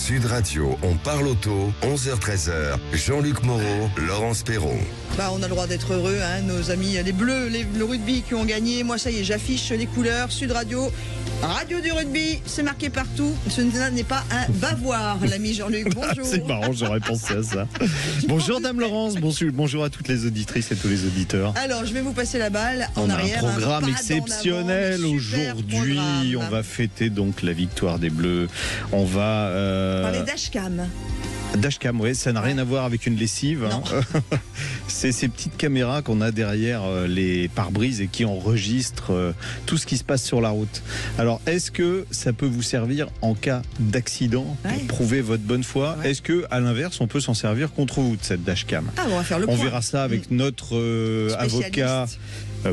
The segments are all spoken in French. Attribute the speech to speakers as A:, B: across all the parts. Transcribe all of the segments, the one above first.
A: Sud Radio, on parle auto, 11h-13h, Jean-Luc Moreau, Laurence Perron.
B: On a le droit d'être heureux, hein, nos amis les Bleus, le rugby qui ont gagné. Moi, ça y est, j'affiche les couleurs. Sud Radio, radio du rugby, c'est marqué partout. Ce n'est pas un bavoir, l'ami Jean-Luc. Bonjour.
C: C'est marrant, j'aurais pensé à ça. Bonjour Dame Laurence, bonjour à toutes les auditrices et tous les auditeurs.
B: Alors, je vais vous passer la balle en
C: on
B: arrière.
C: On a un programme exceptionnel aujourd'hui. On va fêter donc la victoire des Bleus. On va
B: parler dashcam.
C: Dashcam, oui, ça n'a rien à voir avec une lessive. Hein. C'est ces petites caméras qu'on a derrière les pare-brises et qui enregistrent tout ce qui se passe sur la route. Alors, est-ce que ça peut vous servir en cas d'accident pour prouver votre bonne foi? Est-ce que, à l'inverse, on peut s'en servir contre vous de cette dashcam?
B: On va faire le point.
C: On verra ça avec notre avocat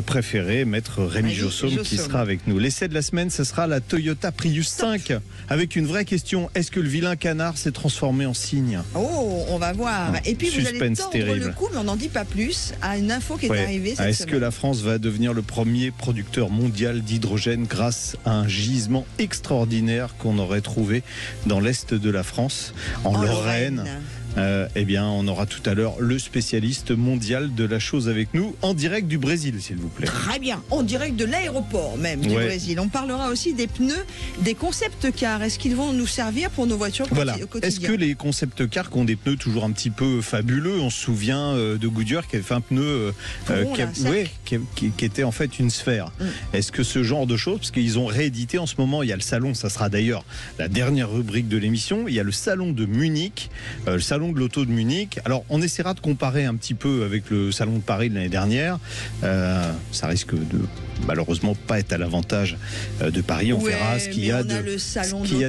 C: préféré, maître Rémi Jossaume, qui sera avec nous. L'essai de la semaine, ce sera la Toyota Prius 5, avec une vraie question. Est-ce que le vilain canard s'est transformé en cygne?
B: On va voir. Et puis vous allez tendre
C: terrible.
B: Le coup, mais on n'en dit pas plus, à une info qui est arrivée cette semaine.
C: Est-ce que la France va devenir le premier producteur mondial d'hydrogène grâce à un gisement extraordinaire qu'on aurait trouvé dans l'est de la France, en Lorraine? Eh bien, on aura tout à l'heure le spécialiste mondial de la chose avec nous, en direct du Brésil, s'il vous plaît.
B: Très bien, en direct de l'aéroport même du Brésil. On parlera aussi des pneus, des concept cars. Est-ce qu'ils vont nous servir pour nos voitures au quotidien?
C: Est-ce que les concept cars qui ont des pneus toujours un petit peu fabuleux, on se souvient de Goodyear qui avait fait un pneu qui était en fait une sphère. Est-ce que ce genre de choses, parce qu'ils ont réédité en ce moment, il y a le salon, ça sera d'ailleurs la dernière rubrique de l'émission, il y a le salon de Munich, le salon de l'auto de Munich. Alors on essaiera de comparer un petit peu avec le salon de Paris de l'année dernière. Ça risque de malheureusement pas être à l'avantage de Paris. On verra ce qu'il y a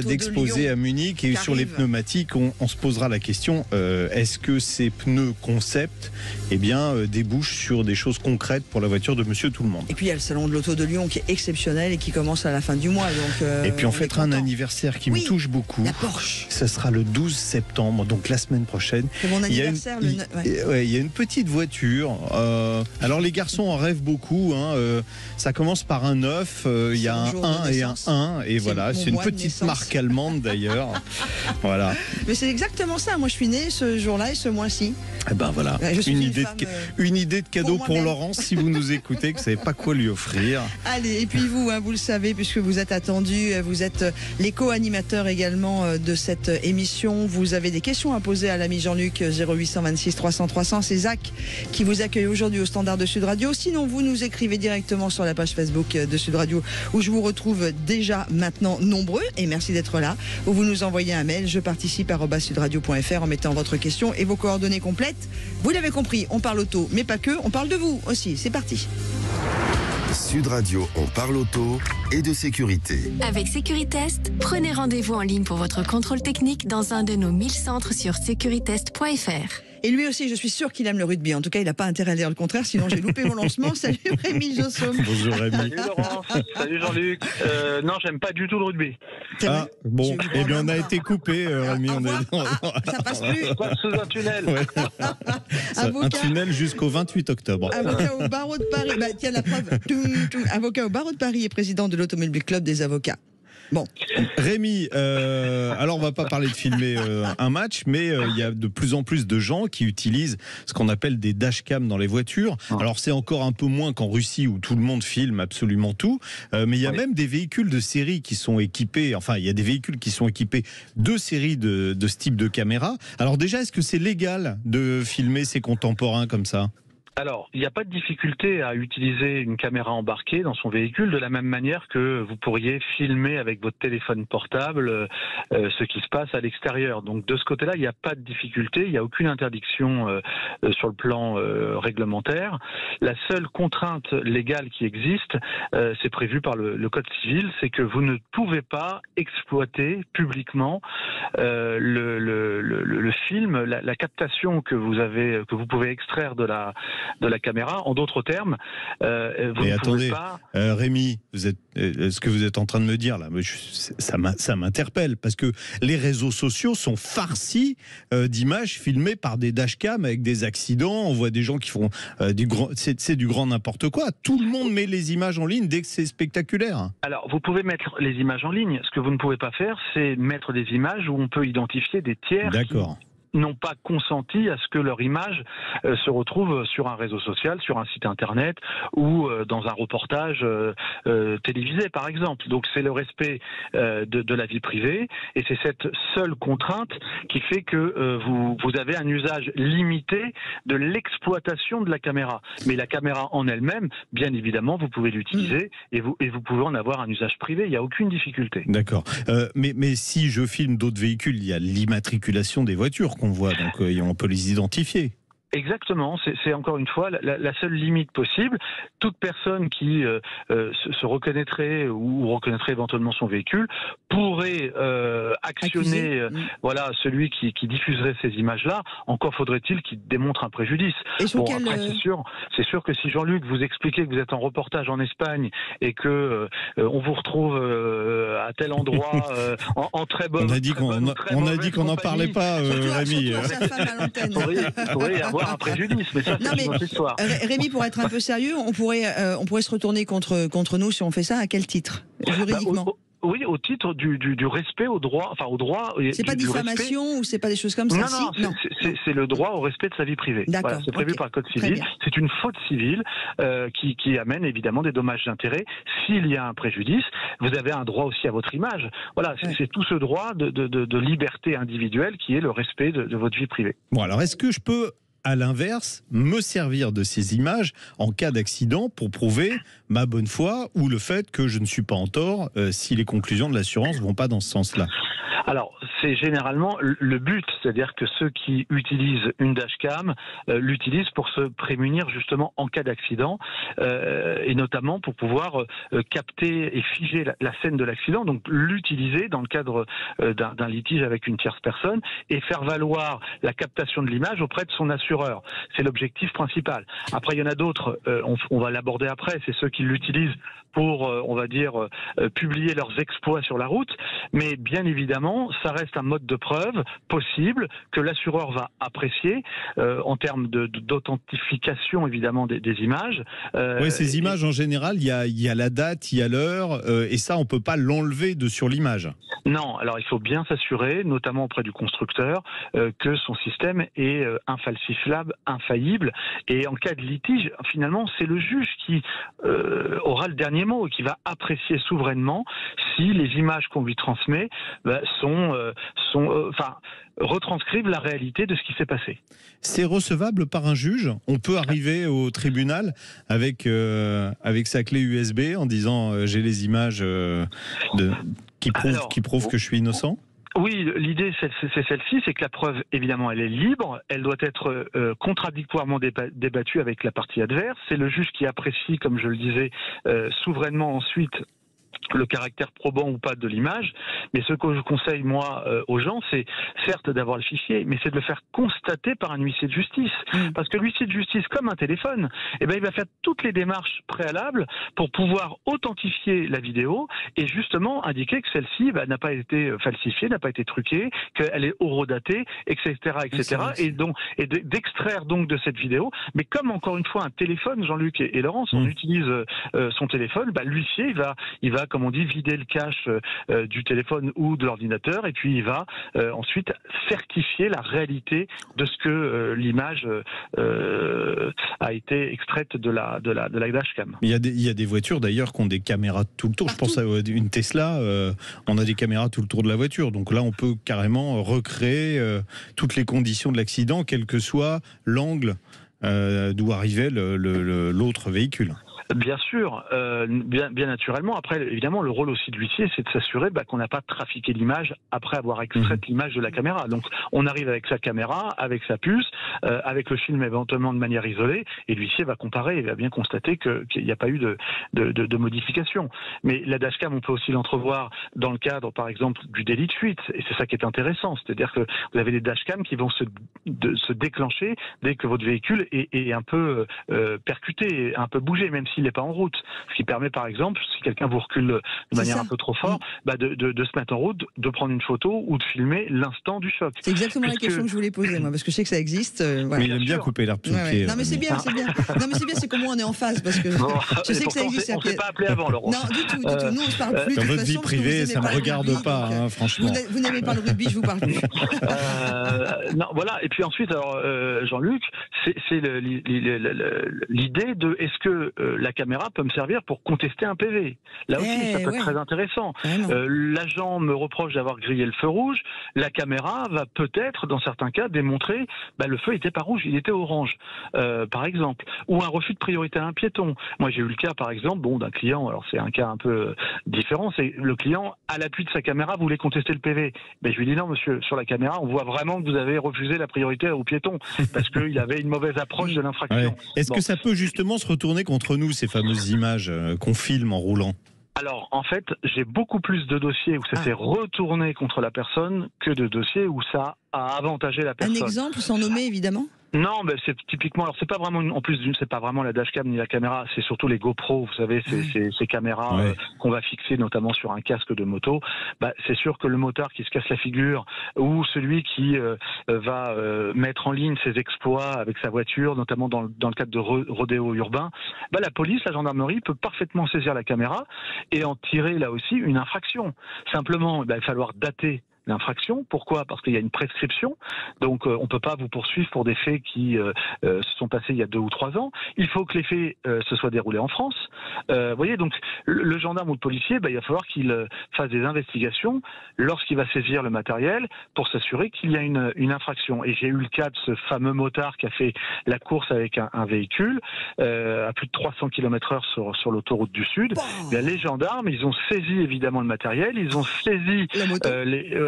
C: d'exposé à Munich. Et sur les pneumatiques, on se posera la question, est-ce que ces pneus concept débouchent sur des choses concrètes pour la voiture de Monsieur Tout-le-Monde?
B: Et puis il y a le salon de l'auto de Lyon qui est exceptionnel et qui commence à la fin du mois. Donc,
C: et puis on fêtera un anniversaire qui me touche beaucoup.
B: La Porsche.
C: Ce sera le 12 septembre, donc la semaine prochaine.
B: C'est mon anniversaire.
C: Il y a une petite voiture. Alors les garçons en rêvent beaucoup. Ça commence par un 9. Il y a un 1 et un 1. Et voilà, c'est une petite marque allemande d'ailleurs. Voilà.
B: Mais c'est exactement ça. Moi je suis né ce jour-là et ce mois-ci.
C: Et ben voilà. Une idée de cadeau pour Laurence si vous nous écoutez, que vous ne savez pas quoi lui offrir.
B: Allez, et puis vous, vous le savez, puisque vous êtes attendu, vous êtes les co-animateurs également de cette émission. Vous avez des questions à poser à l'ami Jean-Luc, 0826 300 300. C'est Zach qui vous accueille aujourd'hui au standard de Sud Radio. Sinon, vous nous écrivez directement sur la page Facebook de Sud Radio, où je vous retrouve déjà maintenant nombreux, et merci d'être là, où vous nous envoyez un mail, jeparticipe@sudradio.fr, en mettant votre question et vos coordonnées complètes. Vous l'avez compris, on parle auto, mais pas que, on parle de vous aussi. C'est parti.
A: Sud Radio, on parle auto et de sécurité.
D: Avec Sécuritest, prenez rendez-vous en ligne pour votre contrôle technique dans un de nos 1000 centres sur sécuritest.fr.
B: Et lui aussi, je suis sûr qu'il aime le rugby. En tout cas, il n'a pas intérêt à dire le contraire, sinon j'ai loupé mon lancement. Salut Rémi Jossaume.
C: Bonjour Rémi.
E: Salut Laurence. Salut Jean-Luc. Non, j'aime pas du tout le rugby.
C: Bon, eh bien on a été coupé, Rémi.
B: Ça passe plus.
E: Sous un tunnel.
C: Un tunnel jusqu'au 28 octobre.
B: Avocat au barreau de Paris. Tiens la preuve. Avocat au barreau de Paris et président de l'Automobile Club des avocats. Bon.
C: Rémi, alors on va pas parler de filmer un match, mais il y a de plus en plus de gens qui utilisent ce qu'on appelle des dashcams dans les voitures. Alors c'est encore un peu moins qu'en Russie où tout le monde filme absolument tout, mais il y a même des véhicules de série qui sont équipés, il y a des véhicules qui sont équipés de séries de ce type de caméra. Alors déjà, est-ce que c'est légal de filmer ses contemporains comme ça ?
E: Alors, il n'y a pas de difficulté à utiliser une caméra embarquée dans son véhicule de la même manière que vous pourriez filmer avec votre téléphone portable ce qui se passe à l'extérieur. Donc de ce côté-là, il n'y a pas de difficulté, il n'y a aucune interdiction sur le plan réglementaire. La seule contrainte légale qui existe, c'est prévu par le Code civil, c'est que vous ne pouvez pas exploiter publiquement le film, la captation que vous pouvez extraire de la caméra. En d'autres termes, vous ne pouvez pas...
C: Rémi, ce que vous êtes en train de me dire là, ça m'interpelle, parce que les réseaux sociaux sont farcis d'images filmées par des dashcams avec des accidents. On voit des gens qui font c'est du grand n'importe quoi. Tout le monde met les images en ligne dès que c'est spectaculaire.
E: Alors, vous pouvez mettre les images en ligne. Ce que vous ne pouvez pas faire, c'est mettre des images où on peut identifier des tiers.
C: D'accord.
E: N'ont pas consenti à ce que leur image se retrouve sur un réseau social, sur un site internet ou dans un reportage télévisé par exemple. Donc c'est le respect de la vie privée, et c'est cette seule contrainte qui fait que vous avez un usage limité de l'exploitation de la caméra. Mais la caméra en elle-même, bien évidemment, vous pouvez l'utiliser et vous pouvez en avoir un usage privé, il n'y a aucune difficulté.
C: D'accord. Mais si je filme d'autres véhicules, il y a l'immatriculation des voitures qu'on voit, donc on peut les identifier.
E: Exactement, c'est encore une fois la seule limite possible. Toute personne qui se reconnaîtrait ou reconnaîtrait éventuellement son véhicule pourrait actionner voilà, celui qui diffuserait ces images-là. Encore faudrait-il qu'il démontre un préjudice. Après, c'est sûr que si Jean-Luc vous expliquait que vous êtes en reportage en Espagne et que on vous retrouve à tel endroit en très bonne...
C: On a dit qu'on n'en parlait pas, Rémi.
E: Vous pourriez avoir un préjudice, mais ça, c'est une autre histoire.
B: Rémi, pour être un peu sérieux, on pourrait se retourner contre nous si on fait ça. À quel titre, juridiquement?
E: Oui, au titre du respect au droit, enfin au droit.
B: C'est pas diffamation ou c'est pas des choses comme ça?
E: Non, c'est le droit au respect de sa vie privée. Voilà, c'est prévu par le Code civil. C'est une faute civile qui amène évidemment des dommages d'intérêt. S'il y a un préjudice, vous avez un droit aussi à votre image. Voilà, c'est tout ce droit de liberté individuelle qui est le respect de votre vie privée.
C: Bon, alors est-ce que je peux, à l'inverse, me servir de ces images en cas d'accident pour prouver ma bonne foi ou le fait que je ne suis pas en tort si les conclusions de l'assurance ne vont pas dans ce sens-là?
E: Alors, c'est généralement le but, c'est-à-dire que ceux qui utilisent une dashcam l'utilisent pour se prémunir justement en cas d'accident et notamment pour pouvoir capter et figer la scène de l'accident, donc l'utiliser dans le cadre d'un litige avec une tierce personne et faire valoir la captation de l'image auprès de son assureur. C'est l'objectif principal. Après, il y en a d'autres, on va l'aborder après, c'est ceux qui l'utilisent pour, on va dire, publier leurs exploits sur la route, mais bien évidemment, ça reste un mode de preuve possible que l'assureur va apprécier en termes d'authentification évidemment des images.
C: Oui, ces images en général, il y a la date, il y a l'heure, et ça on peut pas l'enlever de sur l'image.
E: Non, alors il faut bien s'assurer, notamment auprès du constructeur, que son système est infalsifiable, infaillible, et en cas de litige, finalement, c'est le juge qui aura le dernier mot, qui va apprécier souverainement si les images qu'on lui transmet retranscrivent la réalité de ce qui s'est passé.
C: C'est recevable par un juge? On peut arriver au tribunal avec sa clé USB en disant j'ai les images qui prouvent que je suis innocent?
E: Oui, l'idée c'est celle-ci, c'est que la preuve, évidemment, elle est libre, elle doit être contradictoirement débattue avec la partie adverse. C'est le juge qui apprécie, comme je le disais, souverainement ensuite le caractère probant ou pas de l'image, mais ce que je conseille moi aux gens, c'est certes d'avoir le fichier, mais c'est de le faire constater par un huissier de justice, parce que l'huissier de justice, comme un téléphone, il va faire toutes les démarches préalables pour pouvoir authentifier la vidéo et justement indiquer que celle-ci n'a pas été falsifiée, n'a pas été truquée, qu'elle est horodatée, etc., et d'extraire donc de cette vidéo. Mais comme encore une fois un téléphone, Jean-Luc et Laurence, on utilise son téléphone, l'huissier il va comme on dit, vider le cache du téléphone ou de l'ordinateur, et puis il va ensuite certifier la réalité de ce que l'image a été extraite de la dashcam.
C: Il y a des voitures d'ailleurs qui ont des caméras tout le tour. Je pense à une Tesla, on a des caméras tout le tour de la voiture. Donc là, on peut carrément recréer toutes les conditions de l'accident, quel que soit l'angle d'où arrivait l'autre véhicule.
E: Bien sûr, bien naturellement. Après, évidemment, le rôle aussi de l'huissier, c'est de s'assurer qu'on n'a pas trafiqué l'image après avoir extrait l'image de la caméra. Donc, on arrive avec sa caméra, avec sa puce, avec le film éventuellement de manière isolée, et l'huissier va comparer et va bien constater qu'il n'y a pas eu de modification. Mais la dashcam, on peut aussi l'entrevoir dans le cadre, par exemple, du délit de fuite. Et c'est ça qui est intéressant. C'est-à-dire que vous avez des dashcams qui vont se déclencher dès que votre véhicule est un peu percuté, un peu bougé, même s'il n'est pas en route. Ce qui permet, par exemple, si quelqu'un vous recule de manière un peu trop fort, de se mettre en route, de prendre une photo ou de filmer l'instant du choc.
B: C'est exactement la question que je voulais poser, moi, parce que je sais que ça existe.
C: Voilà. Mais il aime bien couper l'herbe sous le pied.
B: Non, mais c'est bien, c'est bien. Non, mais c'est bien, c'est comment on est en phase, parce que je sais que ça existe.
E: On ne s'est pas appelé avant, Laurent.
B: Non, du tout. Nous, on se parle plus.
C: Dans votre vie privée, ça ne me regarde pas, franchement.
B: Vous n'aimez pas le rugby, je vous parle plus.
E: Non, voilà. Et puis ensuite, alors, Jean-Luc, c'est l'idée de est-ce que la caméra peut me servir pour contester un PV. Là aussi, ça peut être très intéressant. L'agent me reproche d'avoir grillé le feu rouge. La caméra va peut-être, dans certains cas, démontrer le feu n'était pas rouge, il était orange, par exemple. Ou un refus de priorité à un piéton. Moi, j'ai eu le cas, par exemple, d'un client. Alors, c'est un cas un peu différent. C'est le client, à l'appui de sa caméra, voulait contester le PV. Je lui dis non, monsieur, sur la caméra, on voit vraiment que vous avez refusé la priorité au piéton parce qu'il avait une mauvaise approche de l'infraction.
C: Ouais. Est-ce que ça peut justement se retourner contre nous, ces fameuses images qu'on filme en roulant ?
E: Alors, en fait, j'ai beaucoup plus de dossiers où ça s'est retourné contre la personne que de dossiers où ça a avantagé la personne.
B: Un exemple, sans nommer, évidemment ?
E: Non, c'est typiquement. Alors c'est pas vraiment. En plus c'est pas vraiment la dashcam ni la caméra. C'est surtout les GoPro. Vous savez, ces caméras qu'on va fixer notamment sur un casque de moto. C'est sûr que le motard qui se casse la figure ou celui qui va mettre en ligne ses exploits avec sa voiture, notamment dans le cadre de rodéo urbain, la police, la gendarmerie peut parfaitement saisir la caméra et en tirer là aussi une infraction. Simplement, il va falloir dater l'infraction. Pourquoi ? Parce qu'il y a une prescription. Donc, on ne peut pas vous poursuivre pour des faits qui se sont passés il y a 2 ou 3 ans. Il faut que les faits se soient déroulés en France. Vous voyez, donc, le gendarme ou le policier, il va falloir qu'il fasse des investigations lorsqu'il va saisir le matériel pour s'assurer qu'il y a une infraction. Et j'ai eu le cas de ce fameux motard qui a fait la course avec un véhicule à plus de 300 km/h sur l'autoroute du Sud. Les gendarmes, ils ont saisi évidemment le matériel, ils ont saisi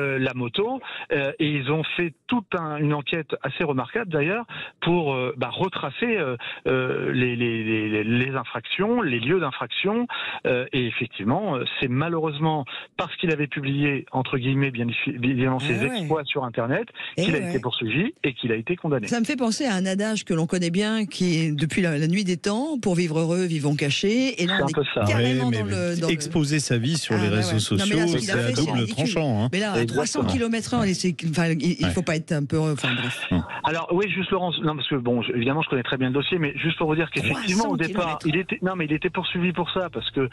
E: la moto et ils ont fait toute une enquête assez remarquable d'ailleurs pour retracer les infractions, les lieux d'infraction et effectivement c'est malheureusement parce qu'il avait publié entre guillemets bien évidemment ses exploits sur internet qu'il a été poursuivi et qu'il a été condamné.
B: Ça me fait penser à un adage que l'on connaît bien qui est depuis la nuit des temps, pour vivre heureux vivons cachés, et là on est carrément dans
C: exposer sa vie sur les réseaux sociaux, c'est à double tranchant.
B: Mais là, à 300 km/h, il ne faut pas être un peu... Enfin, bref.
E: Alors, oui, juste Laurence, non, parce que évidemment, je connais très bien le dossier, mais juste pour vous dire qu'effectivement, au départ, il était poursuivi pour ça, parce que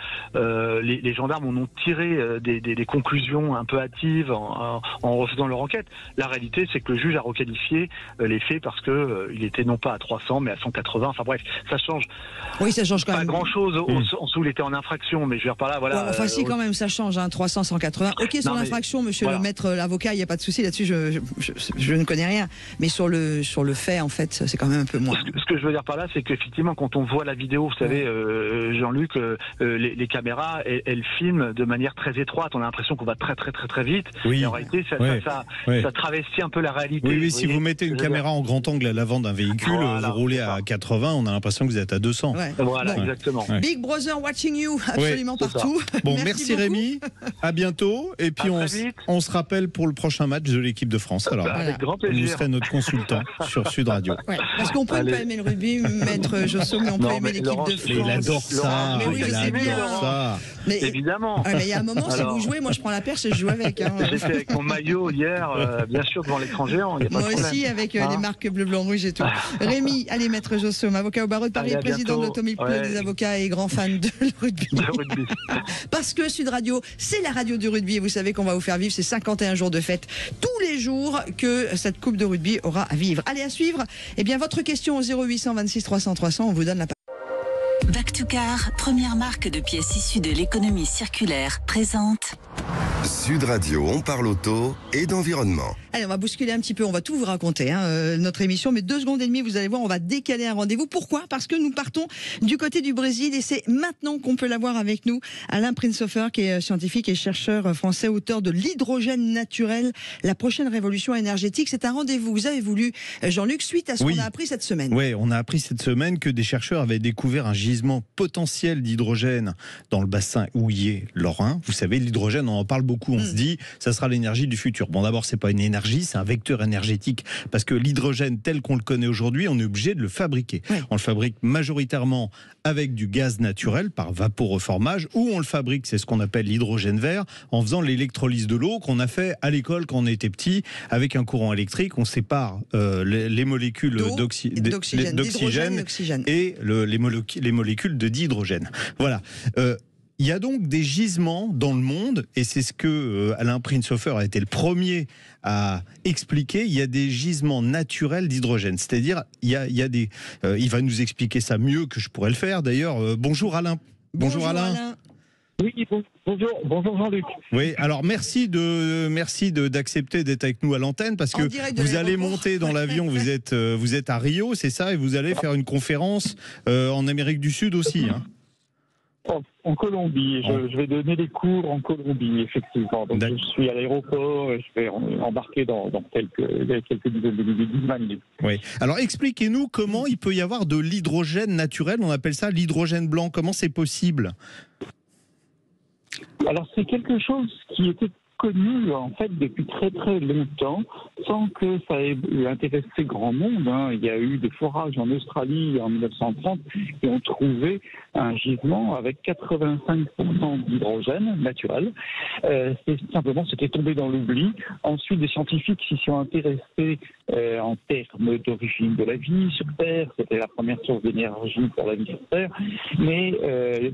E: les gendarmes en ont tiré des conclusions un peu hâtives en refaisant leur enquête. La réalité, c'est que le juge a requalifié les faits parce que il était non pas à 300, mais à 180. Enfin bref, ça change.
B: Oui, ça change quand même.
E: Pas grand-chose en dessous, il était en infraction, mais je veux dire par là, voilà.
B: Enfin, si, quand même, ça change, 300, 180. Ok, sur l'infraction, monsieur le maître, l'avocat, il n'y a pas de souci là-dessus, je ne connais rien. Mais sur le fait, en fait, c'est quand même un peu moins.
E: Ce que je veux dire par là, c'est qu'effectivement, quand on voit la vidéo, vous savez, Jean-Luc, les caméras, elles filment de manière très étroite. On a l'impression qu'on va très très très très vite. Oui. Et en réalité, ça travestit un peu la réalité.
C: Oui, si vous mettez une caméra en grand angle à l'avant d'un véhicule, vous roulez à 80, on a l'impression que vous êtes à 200.
E: Voilà, exactement.
B: Big Brother watching you, absolument partout.
C: Bon, merci Rémi, à bientôt. Et puis on se rappelle pour le prochain match de l'équipe de France. Alors,
E: avec grand plaisir.
C: Vous serez notre consultant sur Sud Radio.
B: Parce qu'on peut ne pas aimer le rugby, maître Josso, mais on peut aimer l'équipe de France.
C: Il adore ça.
B: Mais oui, je sais bien.
E: Mais évidemment.
B: Mais il y a un moment, si vous jouez, moi je prends la perche et je joue avec.
E: J'étais avec mon maillot hier, bien sûr, devant l'écran géant.
B: Moi aussi, avec les marques bleu, blanc, rouge et tout. Rémi, allez, maître Josso, avocat au barreau de Paris, président de l'Automobile des avocats et grand fan de rugby. Parce que Sud Radio, c'est la radio du rugby et vous savez qu'on va vous faire vivre ces 51 jours de fête tous les jours que cette Coupe de rugby aura à vivre. Allez, à suivre, votre question au 0800 26 300 300, on vous donne la parole.
F: Back to Car, première marque de pièces issues de l'économie circulaire, présente
A: Sud Radio, on parle auto et d'environnement.
B: Allez, on va bousculer un petit peu, on va tout vous raconter, notre émission, mais 2 secondes et demie, vous allez voir, on va décaler un rendez-vous. Pourquoi ? Parce que nous partons du côté du Brésil et c'est maintenant qu'on peut l'avoir avec nous. Alain Prinzhofer, qui est scientifique et chercheur français, auteur de l'hydrogène naturel, la prochaine révolution énergétique. C'est un rendez-vous, vous avez voulu, Jean-Luc, suite à ce qu'on a appris cette semaine.
C: Oui, on a appris cette semaine que des chercheurs avaient découvert un gisement potentiel d'hydrogène dans le bassin houiller lorrain. Vous savez, l'hydrogène, on en parle beaucoup, on se dit, ça sera l'énergie du futur. Bon, d'abord, c'est pas une énergie, c'est un vecteur énergétique, parce que l'hydrogène tel qu'on le connaît aujourd'hui, on est obligé de le fabriquer. Oui. On le fabrique majoritairement avec du gaz naturel, par vaporeformage, ou on le fabrique, c'est ce qu'on appelle l'hydrogène vert, en faisant l'électrolyse de l'eau qu'on a fait à l'école quand on était petit, avec un courant électrique, on sépare les molécules d'oxygène et les molécules de dihydrogène. Voilà. Il y a donc des gisements dans le monde, et c'est ce que Alain Prinzhofer a été le premier à expliquer. Il y a des gisements naturels d'hydrogène, c'est-à-dire il va nous expliquer ça mieux que je pourrais le faire. D'ailleurs, bonjour Alain.
B: Bonjour Alain.
F: Oui, bonjour Jean-Luc.
C: Oui, alors merci d'accepter d'être avec nous à l'antenne, parce que vous allez monter dans l'avion, vous êtes à Rio, c'est ça, et vous allez faire une conférence en Amérique du Sud aussi, hein.
F: En Colombie, je vais donner des cours en Colombie, effectivement. Donc je suis à l'aéroport, je vais embarquer dans quelques dizaines de minutes.
C: Oui. Alors expliquez-nous comment il peut y avoir de l'hydrogène naturel, on appelle ça l'hydrogène blanc, comment c'est possible ?
F: Alors c'est quelque chose qui était connu en fait depuis très très longtemps, sans que ça ait intéressé grand monde. Il y a eu des forages en Australie en 1930 qui ont trouvé un gisement avec 85% d'hydrogène naturel. Simplement, c'était tombé dans l'oubli. Ensuite, des scientifiques s'y sont intéressés en termes d'origine de la vie sur Terre. C'était la première source d'énergie pour la vie sur Terre. Mais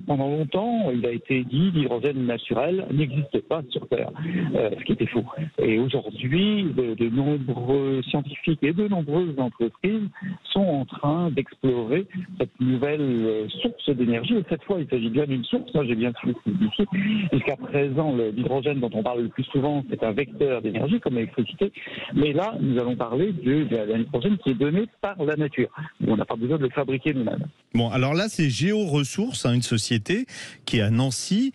F: pendant longtemps, il a été dit que l'hydrogène naturel n'existait pas sur Terre. Ce qui était faux. Et aujourd'hui, de nombreux scientifiques et de nombreuses entreprises sont en train d'explorer cette nouvelle source d'énergie. Et cette fois, il s'agit bien d'une source. Moi, j'ai bien spécifié. Jusqu'à présent, l'hydrogène dont on parle le plus souvent, c'est un vecteur d'énergie comme l'électricité. Mais là, nous allons parler d'un hydrogène qui est donné par la nature. On n'a pas besoin de le fabriquer nous-mêmes.
C: Bon, alors là, c'est Géoressources, une société qui est à Nancy,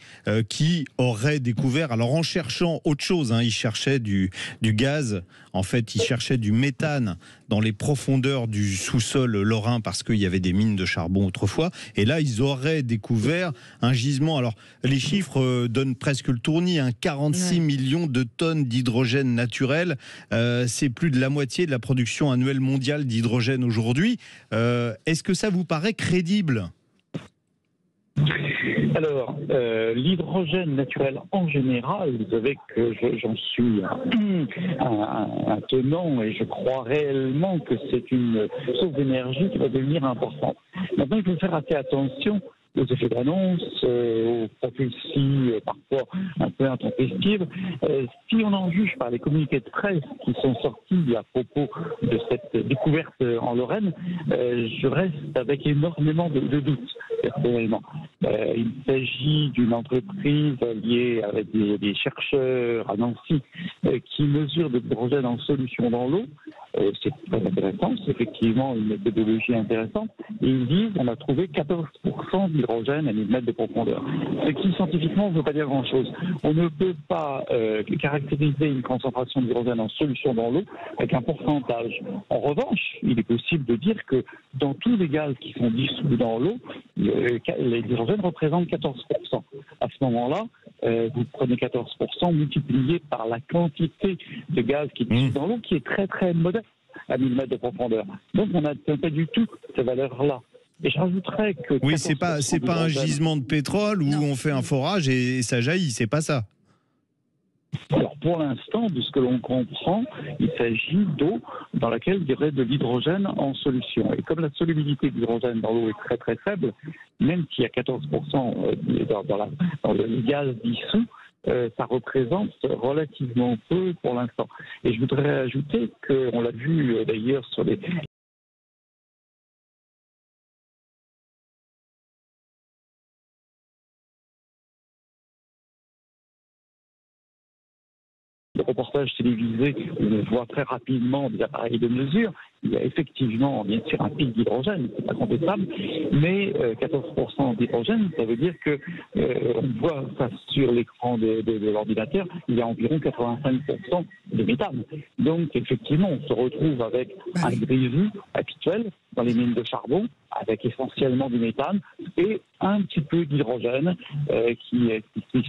C: qui aurait découvert, alors en cherchant autre chose, il cherchait du gaz, en fait, il cherchait du méthane dans les profondeurs du sous-sol lorrain parce qu'il y avait des mines de charbon autrefois, et là, ils auraient découvert un gisement. Alors, les chiffres donnent presque le tournis, 46 millions de tonnes d'hydrogène naturel, c'est plus de la moitié de la production annuelle mondiale d'hydrogène aujourd'hui. Est-ce que ça vous paraît crédible ?
F: Alors, l'hydrogène naturel en général, vous savez que j'en suis un tenant et je crois réellement que c'est une source d'énergie qui va devenir importante. Maintenant, il faut faire assez attention aux effets d'annonce, aux prophéties parfois un peu intempestives. Si on en juge par les communiqués de presse qui sont sortis à propos de cette découverte en Lorraine, je reste avec énormément de doutes, personnellement. Il s'agit d'une entreprise liée avec des chercheurs à Nancy qui mesurent de l'hydrogène en solution dans l'eau. C'est très intéressant, c'est effectivement une méthodologie intéressante. Et ils disent qu'on a trouvé 14% d'hydrogène à 1000 mètres de profondeur. Ce qui scientifiquement ne veut pas dire grand-chose. On ne peut pas caractériser une concentration d'hydrogène en solution dans l'eau avec un pourcentage. En revanche, il est possible de dire que dans tous les gaz qui sont dissous dans l'eau, l'hydrogène représente 14%. À ce moment-là, vous prenez 14% multiplié par la quantité de gaz qui est dissous dans l'eau, qui est très très modeste à 1000 mètres de profondeur. Donc on n'atteint pas du tout ces valeurs-là. Et je rajouterais que...
C: Oui, c'est pas un gisement de pétrole où on fait un forage et ça jaillit, c'est pas ça.
F: Alors pour l'instant, de ce que l'on comprend, il s'agit d'eau dans laquelle il y aurait de l'hydrogène en solution. Et comme la solubilité de l'hydrogène dans l'eau est très très faible, même s'il y a 14% dans le gaz dissous, ça représente relativement peu pour l'instant. Et je voudrais ajouter qu'on l'a vu d'ailleurs sur les reportages télévisés où on voit très rapidement des appareils de mesure. Il y a effectivement, bien sûr, un pic d'hydrogène, c'est pas contestable, mais 14% d'hydrogène, ça veut dire que on voit ça sur l'écran de l'ordinateur, il y a environ 85% de méthane. Donc, effectivement, on se retrouve avec un grésil habituel dans les mines de charbon, avec essentiellement du méthane et un petit peu d'hydrogène qui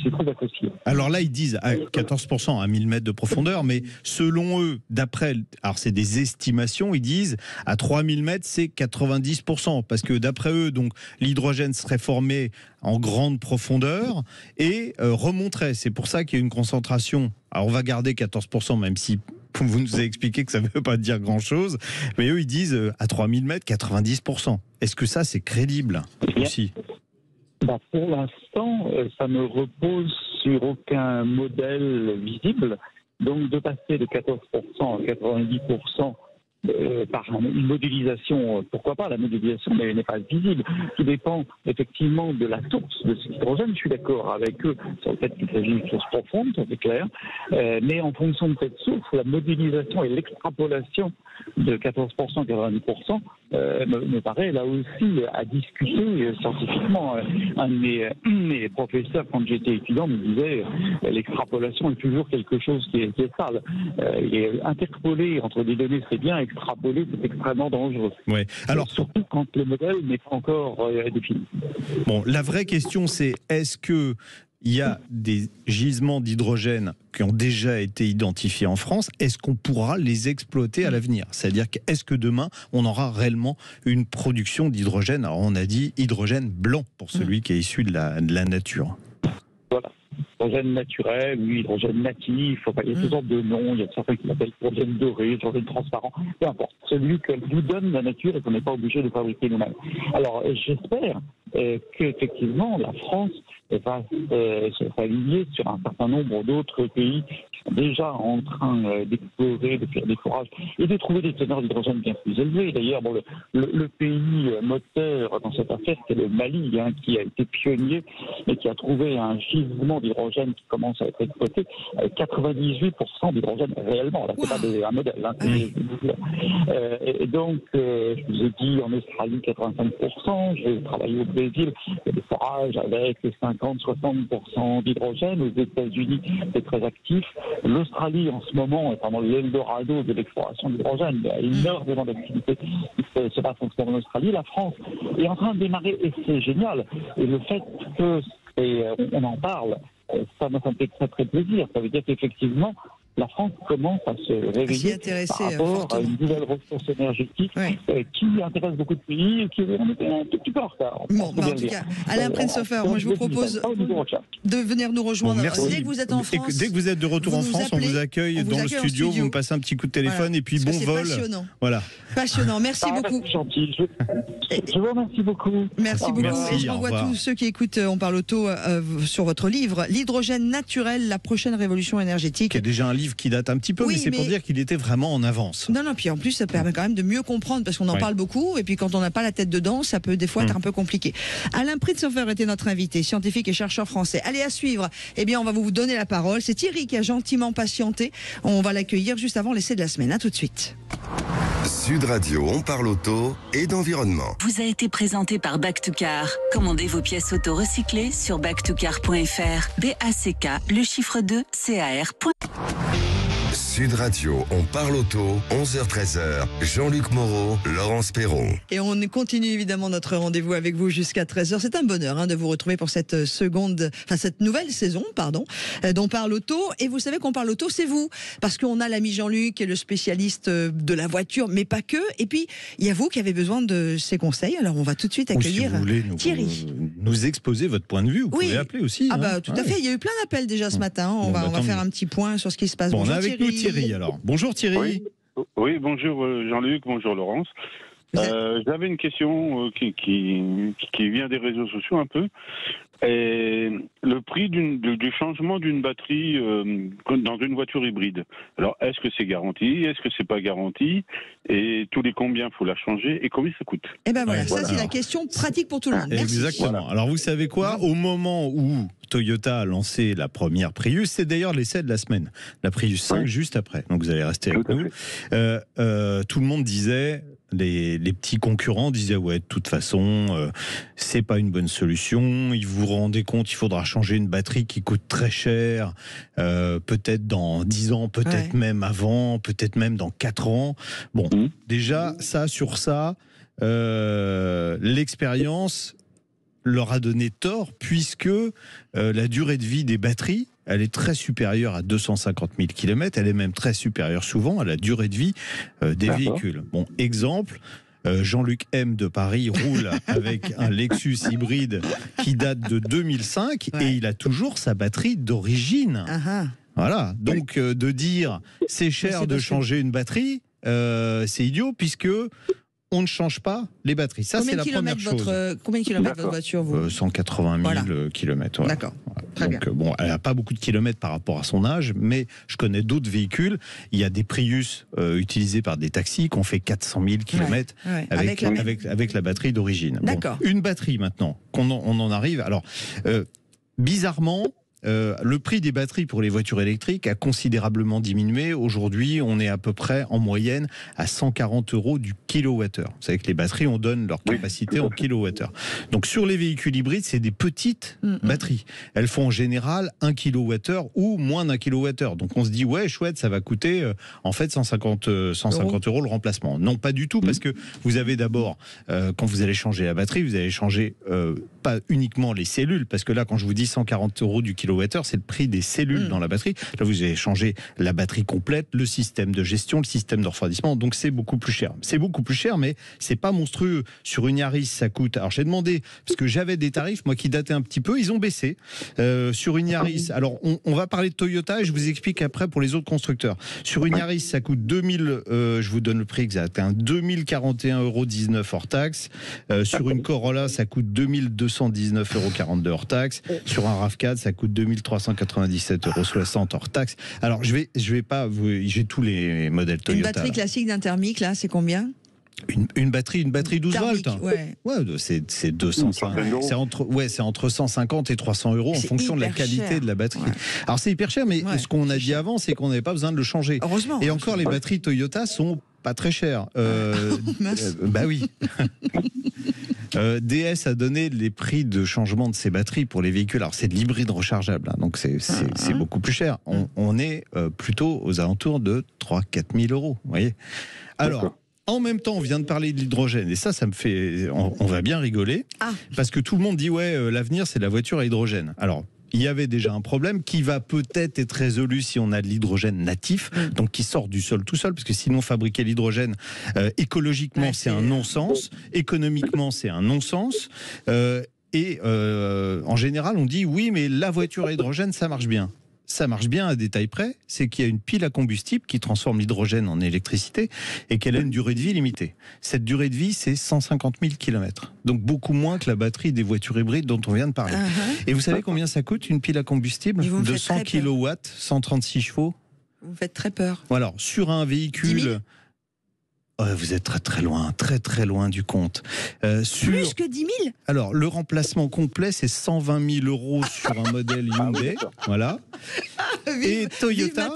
F: s'y trouve associé.
C: Alors là, ils disent à 14% à 1000 mètres de profondeur, mais selon eux, d'après, alors c'est des estimations, ils disent à 3000 mètres, c'est 90%, parce que d'après eux, donc l'hydrogène serait formé en grande profondeur et remonterait. C'est pour ça qu'il y a une concentration. Alors on va garder 14%, même si vous nous avez expliqué que ça ne veut pas dire grand-chose, mais eux, ils disent à 3000 mètres, 90%. Est-ce que ça, c'est crédible aussi ?
F: Pour l'instant, ça ne repose sur aucun modèle visible. Donc, de passer de 14% à 90% par une modélisation, pourquoi pas, la modélisation n'est pas visible. Tout dépend effectivement de la source de cet hydrogène. Je suis d'accord avec eux sur le fait qu'il s'agit d'une source profonde, ça c'est clair. Mais en fonction de cette source, la modélisation et l'extrapolation de 14%, 90% me paraît là aussi à discuter scientifiquement. Un de mes professeurs, quand j'étais étudiant, me disait l'extrapolation est toujours quelque chose qui est sale. Et interpoler entre des données, c'est bien, extrapoler, c'est extrêmement dangereux.
C: Ouais. Alors,
F: surtout quand le modèle n'est pas encore défini.
C: Bon, la vraie question, c'est est-ce que il y a des gisements d'hydrogène qui ont déjà été identifiés en France, est-ce qu'on pourra les exploiter à l'avenir ? C'est-à-dire est-ce que demain, on aura réellement une production d'hydrogène ? Alors on a dit hydrogène blanc pour celui qui est issu de la nature.
F: Voilà. Hydrogène naturel, oui, hydrogène natif, il y a toutes sortes de noms, il y a certains qui l'appellent hydrogène doré, hydrogène transparent, peu importe, celui que nous donne la nature et qu'on n'est pas obligé de fabriquer nous-mêmes. Alors j'espère qu'effectivement la France va s'aligner sur un certain nombre d'autres pays qui sont déjà en train d'explorer, de faire des forages et de trouver des teneurs d'hydrogène bien plus élevées. D'ailleurs, le pays moteur dans cette affaire, c'est le Mali, qui a été pionnier et qui a trouvé un gisement d'hydrogène qui commence à être exploité, 98% d'hydrogène réellement. Là, c'est pas un modèle. Et donc, je vous ai dit en Australie 85%, j'ai travaillé au Brésil, il y a des forages avec 50-60% d'hydrogène. Aux États-Unis, c'est très actif. L'Australie, en ce moment, est vraiment l'Eldorado de l'exploration d'hydrogène. Il y a énormément d'activités qui se passent en Australie. La France est en train de démarrer et c'est génial. Et le fait que on en parle, ça me fait très très plaisir. Ça veut dire qu'effectivement, la France commence à se réveiller par rapport à une nouvelle ressource énergétique qui intéresse beaucoup de pays et qui on était un tout petit peu en retard.
B: Bon, en tout cas, Alain Prinzhofer, moi je vous propose de venir nous rejoindre dès que vous êtes en France.
C: Dès que vous êtes de retour en France, on vous accueille dans le studio, vous me passez un petit coup de téléphone et puis bon vol.
B: Passionnant.
C: Voilà.
B: Passionnant, merci beaucoup.
F: C'est gentil. Je vous remercie beaucoup.
B: Merci beaucoup.
C: Merci,
B: et je renvoie tous ceux qui écoutent On parle auto sur votre livre, L'hydrogène naturel, la prochaine révolution énergétique.
C: Qui est déjà un livre qui date un petit peu, mais c'est pour dire qu'il était vraiment en avance.
B: Non, puis en plus, ça permet quand même de mieux comprendre, parce qu'on en parle beaucoup, et puis quand on n'a pas la tête dedans, ça peut des fois être un peu compliqué. Alain Prinzhofer était notre invité, scientifique et chercheur français. Allez, à suivre, on va vous donner la parole. C'est Thierry qui a gentiment patienté. On va l'accueillir juste avant l'essai de la semaine. À tout de suite.
A: Sud Radio, on parle auto et d'environnement.
G: Vous a été présenté par Back2Car. Commandez vos pièces auto recyclées sur back2car.fr. BACK, le chiffre 2, CAR.
A: Sud Radio, on parle auto, 11h-13h. Jean-Luc Moreau, Laurence Perron.
B: Et on continue évidemment notre rendez-vous avec vous jusqu'à 13h. C'est un bonheur de vous retrouver pour cette nouvelle saison, d'On parle auto. Et vous savez qu'on parle auto, c'est vous. Parce qu'on a l'ami Jean-Luc qui est le spécialiste de la voiture, mais pas que. Et puis, il y a vous qui avez besoin de ses conseils. Alors, on va tout de suite accueillir Thierry.
C: Nous exposer votre point de vue, vous pouvez appeler aussi.
B: Tout à fait. Il y a eu plein d'appels déjà ce matin. On va faire un petit point sur ce qui se passe.
C: Bonjour, on est avec nous Thierry alors. Bonjour Thierry.
H: Oui, bonjour Jean-Luc, bonjour Laurence. J'avais une question qui vient des réseaux sociaux un peu. Et le prix du changement d'une batterie dans une voiture hybride. Alors, est-ce que c'est garanti? Est-ce que c'est pas garanti? Et tous les combien faut la changer? Et combien ça coûte?
B: Ça c'est la question pratique pour tout le monde. Merci.
C: Exactement. Alors, vous savez quoi? Au moment où Toyota a lancé la première Prius. C'est d'ailleurs l'essai de la semaine. La Prius 5 juste après. Donc vous allez rester avec nous. Tout le monde disait, les petits concurrents disaient, ouais, de toute façon, c'est pas une bonne solution. Vous vous rendez compte, il faudra changer une batterie qui coûte très cher, peut-être dans 10 ans, peut-être même avant, peut-être même dans 4 ans. Bon, déjà, sur ça, l'expérience leur a donné tort, puisque la durée de vie des batteries, elle est très supérieure à 250 000 km, elle est même très supérieure souvent à la durée de vie des véhicules. Bon, exemple, Jean-Luc M de Paris roule avec un Lexus hybride qui date de 2005 et il a toujours sa batterie d'origine. Voilà, donc de dire c'est cher de changer une batterie, c'est idiot, puisque on ne change pas les batteries. Ça, c'est la première chose.
B: Combien de kilomètres votre voiture, vous
C: 180 000 kilomètres. Voilà.
B: D'accord. Très
C: donc, bon, elle n'a pas beaucoup de kilomètres par rapport à son âge, mais je connais d'autres véhicules. Il y a des Prius utilisés par des taxis qui ont fait 400 000 kilomètres avec la batterie d'origine.
B: D'accord.
C: Bon, une batterie maintenant, on en arrive. Alors, bizarrement, le prix des batteries pour les voitures électriques a considérablement diminué. Aujourd'hui, on est à peu près en moyenne à 140 € du kilowattheure. Vous savez que les batteries, on donne leur capacité en kilowattheure. Donc sur les véhicules hybrides, c'est des petites batteries. Elles font en général 1 kilowattheure ou moins d'1 kilowattheure. Donc on se dit, ouais, chouette, ça va coûter en fait 150 € le remplacement. Non, pas du tout, parce que vous avez d'abord, quand vous allez changer la batterie, vous allez changer pas uniquement les cellules, parce que là, quand je vous dis 140 € du kilowattheure, c'est le prix des cellules dans la batterie. Là, vous allez changer la batterie complète, le système de gestion, le système de refroidissement. Donc, c'est beaucoup plus cher. C'est beaucoup plus cher, mais c'est pas monstrueux. Sur une Yaris, ça coûte... Alors, j'ai demandé, parce que j'avais des tarifs, moi, qui dataient un petit peu. Ils ont baissé. Sur une Yaris... Alors, on va parler de Toyota et je vous explique après pour les autres constructeurs. Sur une Yaris, ça coûte 2000... je vous donne le prix exact. 2041,19 € hors taxe. Sur une Corolla, ça coûte 2219,42 € hors taxe. Sur un RAV4, ça coûte 2397,60 € hors taxe. Alors, je vais pas vous... J'ai tous les modèles Toyota.
B: Une batterie classique d'un thermique, là, c'est combien ?
C: Une batterie 12 volts.
B: Ouais,
C: c'est 205. C'est entre 150 et 300 € en fonction de la qualité de la batterie. Alors, c'est hyper cher, mais ce qu'on a dit avant, c'est qu'on n'avait pas besoin de le changer.
B: Heureusement.
C: Et encore, les batteries Toyota sont pas très chères. Bah oui. DS a donné les prix de changement de ses batteries pour les véhicules. Alors c'est de l'hybride rechargeable, hein, donc c'est beaucoup plus cher. On est plutôt aux alentours de 3-4 000 €. Vous voyez. Alors, en même temps, on vient de parler de l'hydrogène, et ça me fait... On va bien rigoler, parce que tout le monde dit, ouais, l'avenir, c'est la voiture à hydrogène. Alors, il y avait déjà un problème qui va peut-être être résolu si on a de l'hydrogène natif, donc qui sort du sol tout seul, parce que sinon fabriquer l'hydrogène écologiquement c'est un non-sens, économiquement c'est un non-sens, et en général on dit oui mais la voiture à hydrogène ça marche bien. Ça marche bien à détail près, c'est qu'il y a une pile à combustible qui transforme l'hydrogène en électricité et qu'elle a une durée de vie limitée. Cette durée de vie, c'est 150 000 km. Donc beaucoup moins que la batterie des voitures hybrides dont on vient de parler. Et vous savez combien ça coûte une pile à combustible de 100 kW, 136 chevaux?
B: Vous me faites très peur.
C: Alors, sur un véhicule... vous êtes très loin du compte.
B: Plus que 10 000 ?
C: Alors, le remplacement complet, c'est 120 000 € sur un modèle Hyundai. Voilà. Et Toyota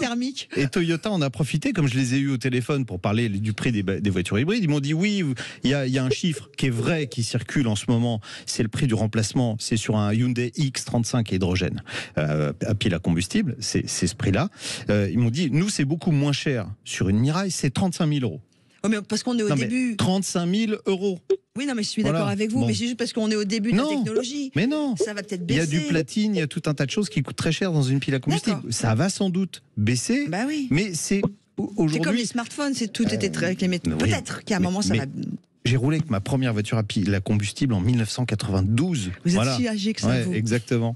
C: en a profité, comme je les ai eus au téléphone pour parler du prix des voitures hybrides. Ils m'ont dit oui, il y a un chiffre qui est vrai, qui circule en ce moment. C'est le prix du remplacement. C'est sur un Hyundai X35 hydrogène à pile à combustible. C'est ce prix-là. Ils m'ont dit, nous, c'est beaucoup moins cher. Sur une Mirai, c'est 35 000 €.
B: Oh, mais parce qu'on est au début.
C: 35 000 €.
B: Oui, non, mais je suis d'accord avec vous, mais c'est juste parce qu'on est au début de la technologie.
C: Mais non.
B: Ça va peut-être baisser.
C: Il y a du platine, il y a tout un tas de choses qui coûtent très cher dans une pile à combustible. Ça va sans doute baisser, mais c'est aujourd'hui...
B: C'est comme les smartphones, tout était très réclamé. Peut-être qu'à un moment, ça va...
C: J'ai roulé avec ma première voiture à pile à combustible en 1992.
B: Vous êtes si âgé que ça, vous.
C: Exactement.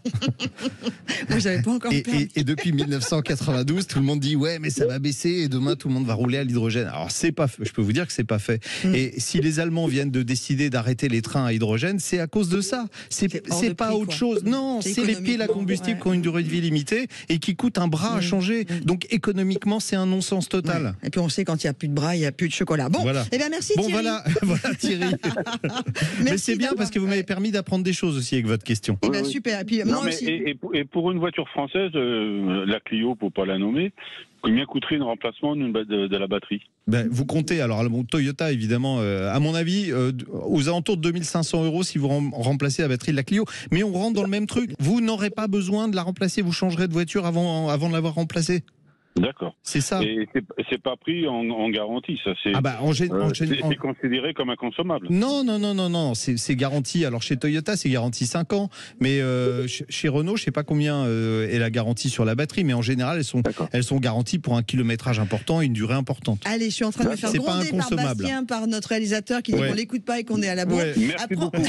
B: Moi, j'avais pas encore permis.
C: Et depuis 1992, tout le monde dit ouais, mais ça va baisser et demain tout le monde va rouler à l'hydrogène. Alors c'est pas fait. Je peux vous dire que c'est pas fait. Et si les Allemands viennent de décider d'arrêter les trains à hydrogène, c'est à cause de ça. C'est pas autre chose. Non, c'est les piles à combustible qui ont une durée de vie limitée et qui coûtent un bras à changer. Donc économiquement, c'est un non-sens total.
B: Et puis on sait quand il y a plus de bras, il y a plus de chocolat. Bon,
C: voilà.
B: Eh bien merci
C: bon,
B: Thierry.
C: Voilà. Voilà Thierry. Mais c'est bien parce que vous m'avez permis d'apprendre des choses aussi avec votre question.
B: Eh ben, super. Et puis, moi aussi.
H: Et pour une voiture française, la Clio, pour pas la nommer, combien coûterait un remplacement de la batterie?
C: Vous comptez, alors Toyota évidemment, à mon avis, aux alentours de 2500 € si vous remplacez la batterie de la Clio. Mais on rentre dans le même truc. Vous n'aurez pas besoin de la remplacer, vous changerez de voiture avant de l'avoir remplacée.
H: D'accord.
C: C'est ça.
H: Et c'est pas pris en garantie, ça. C'est c'est considéré comme inconsommable.
C: Non. C'est garanti. Alors chez Toyota, c'est garanti 5 ans. Mais chez Renault, je sais pas combien est la garantie sur la batterie. Mais en général, elles sont garanties pour un kilométrage important et une durée importante.
B: Allez, je suis en train de me faire gronder par Bastien, par notre réalisateur qui dit qu'on l'écoute pas et qu'on est à la bourre.
H: Merci beaucoup.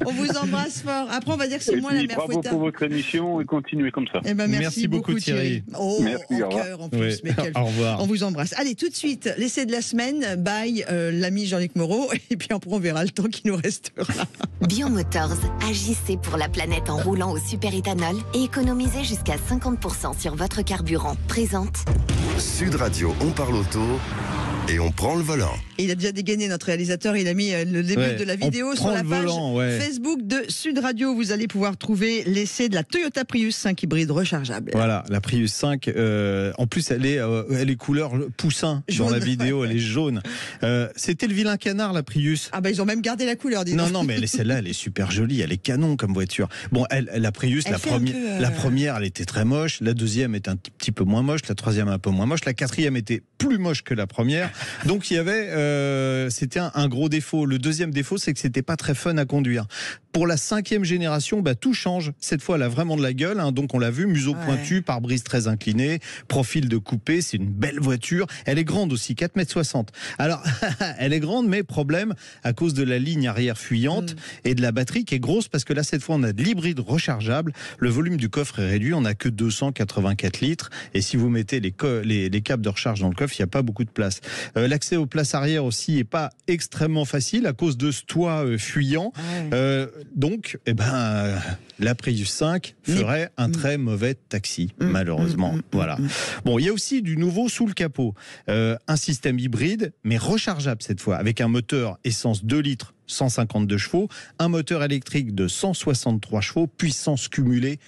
B: On vous embrasse fort. Après, on va dire que c'est moi la mère fouettard.
H: Bravo pour votre émission et continuez comme ça.
B: Eh ben, merci beaucoup Thierry.
H: Merci,
B: en cœur en plus. Mais
C: au revoir.
B: On vous embrasse. Allez, tout de suite, l'essai de la semaine, by l'ami Jean-Luc Moreau. Et puis après, on verra le temps qui nous restera.
I: Biomotors, agissez pour la planète en roulant au superéthanol et économisez jusqu'à 50% sur votre carburant. Présente
A: Sud Radio, on parle auto et on prend le volant.
B: Et il a déjà dégainé notre réalisateur, il a mis le début de la vidéo sur la page Facebook de Sud Radio. Vous allez pouvoir trouver l'essai de la Toyota Prius 5 hybride rechargeable.
C: Voilà, la Prius 5, en plus elle est couleur poussin jaune, dans la vidéo, elle est jaune. C'était le vilain canard la Prius.
B: Ah bah ils ont même gardé la couleur, dis donc.
C: Non, mais celle-là, elle est super jolie, elle est canon comme voiture. Bon, la Prius, la première, elle était très moche, la deuxième était un petit peu moins moche, la troisième un peu moins moche, la quatrième était plus moche que la première. Donc il y avait c'était un gros défaut. Le deuxième défaut, c'est que c'était pas très fun à conduire. Pour la 5e génération, tout change. Cette fois, elle a vraiment de la gueule. Donc on l'a vu, museau pointu, pare-brise très incliné, profil de coupé. C'est une belle voiture. Elle est grande aussi, 4,60 m. Alors, elle est grande, mais problème à cause de la ligne arrière fuyante et de la batterie qui est grosse parce que là, cette fois, on a de l'hybride rechargeable. Le volume du coffre est réduit. On n'a que 284 litres. Et si vous mettez les câbles de recharge dans le coffre, il n'y a pas beaucoup de place. L'accès aux places arrière aussi n'est pas extrêmement facile à cause de ce toit fuyant. Donc, la Prius 5 ferait un très mauvais taxi, malheureusement. Voilà. Bon, il y a aussi du nouveau sous le capot. Un système hybride, mais rechargeable cette fois, avec un moteur essence 2 litres, 152 chevaux, un moteur électrique de 163 chevaux, puissance cumulée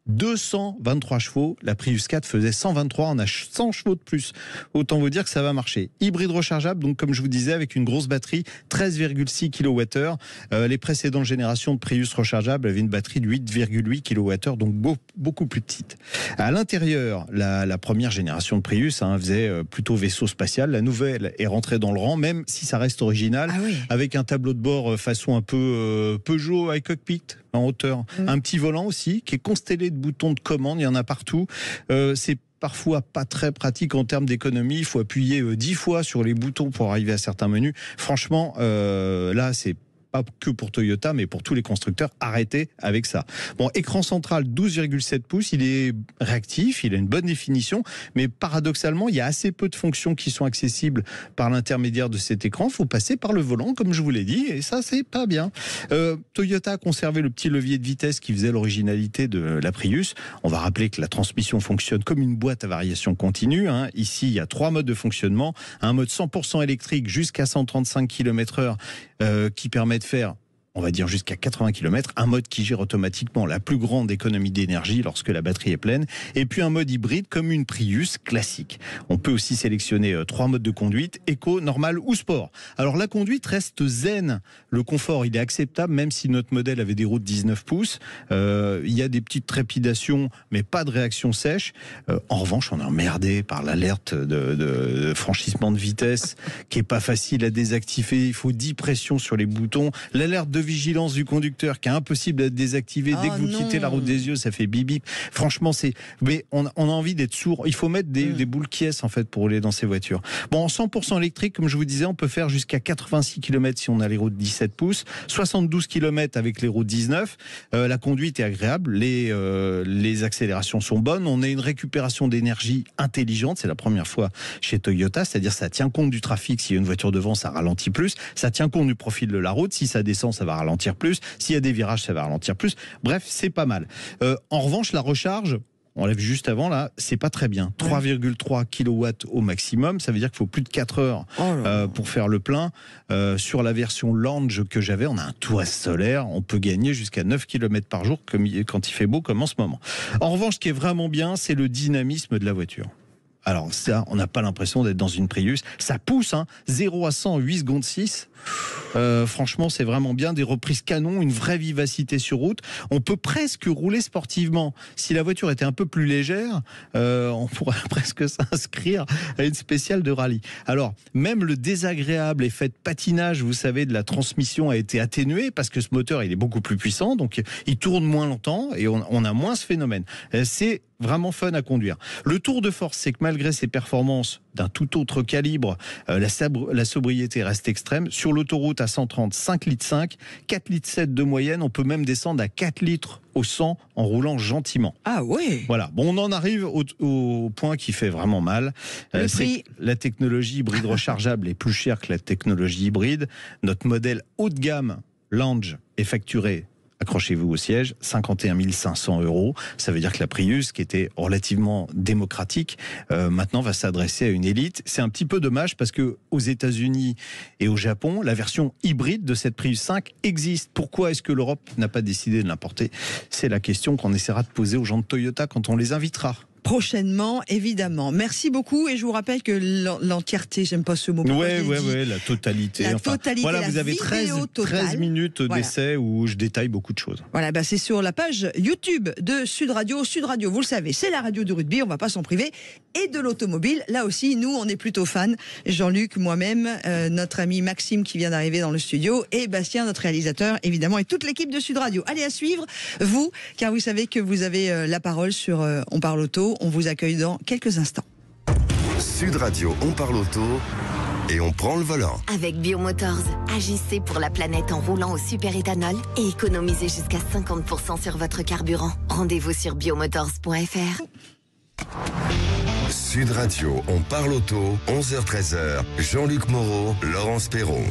C: 223 chevaux, la Prius 4 faisait 123, on a 100 chevaux de plus. Autant vous dire que ça va marcher. Hybride rechargeable, donc comme je vous disais, avec une grosse batterie, 13,6 kWh. Les précédentes générations de Prius rechargeables avaient une batterie de 8,8 kWh, donc beaucoup plus petite. À l'intérieur, la première génération de Prius faisait plutôt vaisseau spatial. La nouvelle est rentrée dans le rang, même si ça reste original, avec un tableau de bord façon un peu Peugeot high cockpit en hauteur. Un petit volant aussi, qui est constellé de boutons de commande, il y en a partout. C'est parfois pas très pratique en termes d'économie. Il faut appuyer 10 fois sur les boutons pour arriver à certains menus. Franchement, là, c'est pas que pour Toyota, mais pour tous les constructeurs, arrêtez avec ça. Bon, écran central 12,7 pouces, il est réactif, il a une bonne définition, mais paradoxalement, il y a assez peu de fonctions qui sont accessibles par l'intermédiaire de cet écran. Il faut passer par le volant, comme je vous l'ai dit, et ça, c'est pas bien. Toyota a conservé le petit levier de vitesse qui faisait l'originalité de la Prius. On va rappeler que la transmission fonctionne comme une boîte à variation continue. Ici, il y a 3 modes de fonctionnement. Un mode 100% électrique jusqu'à 135 km/h qui permet de faire, on va dire, jusqu'à 80 km, un mode qui gère automatiquement la plus grande économie d'énergie lorsque la batterie est pleine, et puis un mode hybride comme une Prius classique. On peut aussi sélectionner 3 modes de conduite, éco, normal ou sport. Alors la conduite reste zen, le confort il est acceptable même si notre modèle avait des roues de 19 pouces, il y a des petites trépidations mais pas de réaction sèche. En revanche, on est emmerdé par l'alerte de franchissement de vitesse qui est pas facile à désactiver, il faut 10 pressions sur les boutons, l'alerte de vigilance du conducteur qui est impossible à désactiver dès que vous quittez la route des yeux, ça fait bip bip. Franchement, mais on a envie d'être sourd. Il faut mettre des boules qui en fait pour rouler dans ces voitures. Bon, en 100% électrique, comme je vous disais, on peut faire jusqu'à 86 km si on a les roues de 17 pouces, 72 km avec les roues de 19. La conduite est agréable, les accélérations sont bonnes. On a une récupération d'énergie intelligente. C'est la première fois chez Toyota, c'est-à-dire ça tient compte du trafic. S'il y a une voiture devant, ça ralentit plus. Ça tient compte du profil de la route. Si ça descend, ça va ralentir plus. S'il y a des virages, ça va ralentir plus. Bref, c'est pas mal. En revanche, la recharge, on l'a vu juste avant là, c'est pas très bien. 3,3 kW au maximum, ça veut dire qu'il faut plus de 4 heures pour faire le plein. Sur la version Lounge que j'avais, on a un toit solaire, on peut gagner jusqu'à 9 km par jour quand il fait beau comme en ce moment. En revanche, ce qui est vraiment bien, c'est le dynamisme de la voiture. Alors ça, on n'a pas l'impression d'être dans une Prius. Ça pousse, 0 à 100 en 8 secondes 6. Franchement, c'est vraiment bien. Des reprises canon, une vraie vivacité sur route. On peut presque rouler sportivement. Si la voiture était un peu plus légère, on pourrait presque s'inscrire à une spéciale de rallye. Alors, même le désagréable effet de patinage, vous savez, de la transmission a été atténué parce que ce moteur, il est beaucoup plus puissant, donc il tourne moins longtemps et on a moins ce phénomène. C'est vraiment fun à conduire. Le tour de force, c'est que malgré ses performances d'un tout autre calibre, la sobriété reste extrême. Sur l'autoroute à 130, 5,5 litres, 4,7 litres de moyenne. On peut même descendre à 4 litres au 100 en roulant gentiment.
B: Ah ouais.
C: Voilà. Bon, on en arrive au point qui fait vraiment mal.
B: Le prix.
C: La technologie hybride rechargeable est plus chère que la technologie hybride. Notre modèle haut de gamme, Lounge, est facturé, accrochez-vous au siège, 51 500 €. Ça veut dire que la Prius, qui était relativement démocratique, maintenant va s'adresser à une élite. C'est un petit peu dommage parce que aux États-Unis et au Japon, la version hybride de cette Prius 5 existe. Pourquoi est-ce que l'Europe n'a pas décidé de l'importer? C'est la question qu'on essaiera de poser aux gens de Toyota quand on les invitera.
B: Prochainement, évidemment. Merci beaucoup et je vous rappelle que l'entièreté, j'aime pas ce mot.
C: Ouais, la totalité.
B: La totalité,
C: voilà,
B: la
C: vous avez 13 minutes d'essai où je détaille beaucoup de choses.
B: Voilà, c'est sur la page YouTube de Sud Radio. Sud Radio, vous le savez, c'est la radio du rugby, on va pas s'en priver. Et de l'automobile, là aussi, nous, on est plutôt fans. Jean-Luc, moi-même, notre ami Maxime qui vient d'arriver dans le studio et Bastien, notre réalisateur, évidemment, et toute l'équipe de Sud Radio. Allez à suivre, vous, car vous savez que vous avez la parole sur On parle auto. On vous accueille dans quelques instants.
A: Sud Radio, on parle auto et on prend le volant.
I: Avec Biomotors, agissez pour la planète en roulant au superéthanol et économisez jusqu'à 50% sur votre carburant. Rendez-vous sur biomotors.fr.
A: Sud Radio, on parle auto, 11h-13h. Jean-Luc Moreau, Laurence Perron.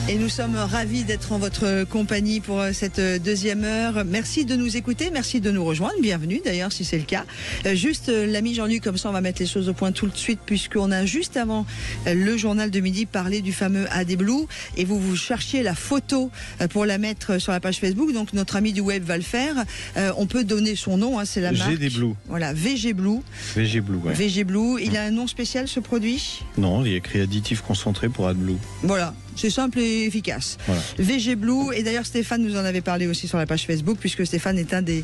B: Et nous sommes ravis d'être en votre compagnie pour cette deuxième heure. Merci de nous écouter, merci de nous rejoindre. Bienvenue d'ailleurs si c'est le cas. Juste l'ami Jean-Luc, comme ça on va mettre les choses au point tout de suite puisqu'on a juste avant le journal de midi parlé du fameux AD Blue et vous cherchiez la photo pour la mettre sur la page Facebook. Donc notre ami du web va le faire. On peut donner son nom, c'est la marque.
C: GD Blue.
B: Voilà, VG Blue.
C: VG Blue, ouais.
B: VG Blue. Il a un nom spécial ce produit?
C: Non, il y a écrit additif concentré pour AdBlue.
B: Voilà. C'est simple et efficace. Voilà. VG Blue, et d'ailleurs Stéphane nous en avait parlé aussi sur la page Facebook, puisque Stéphane est un des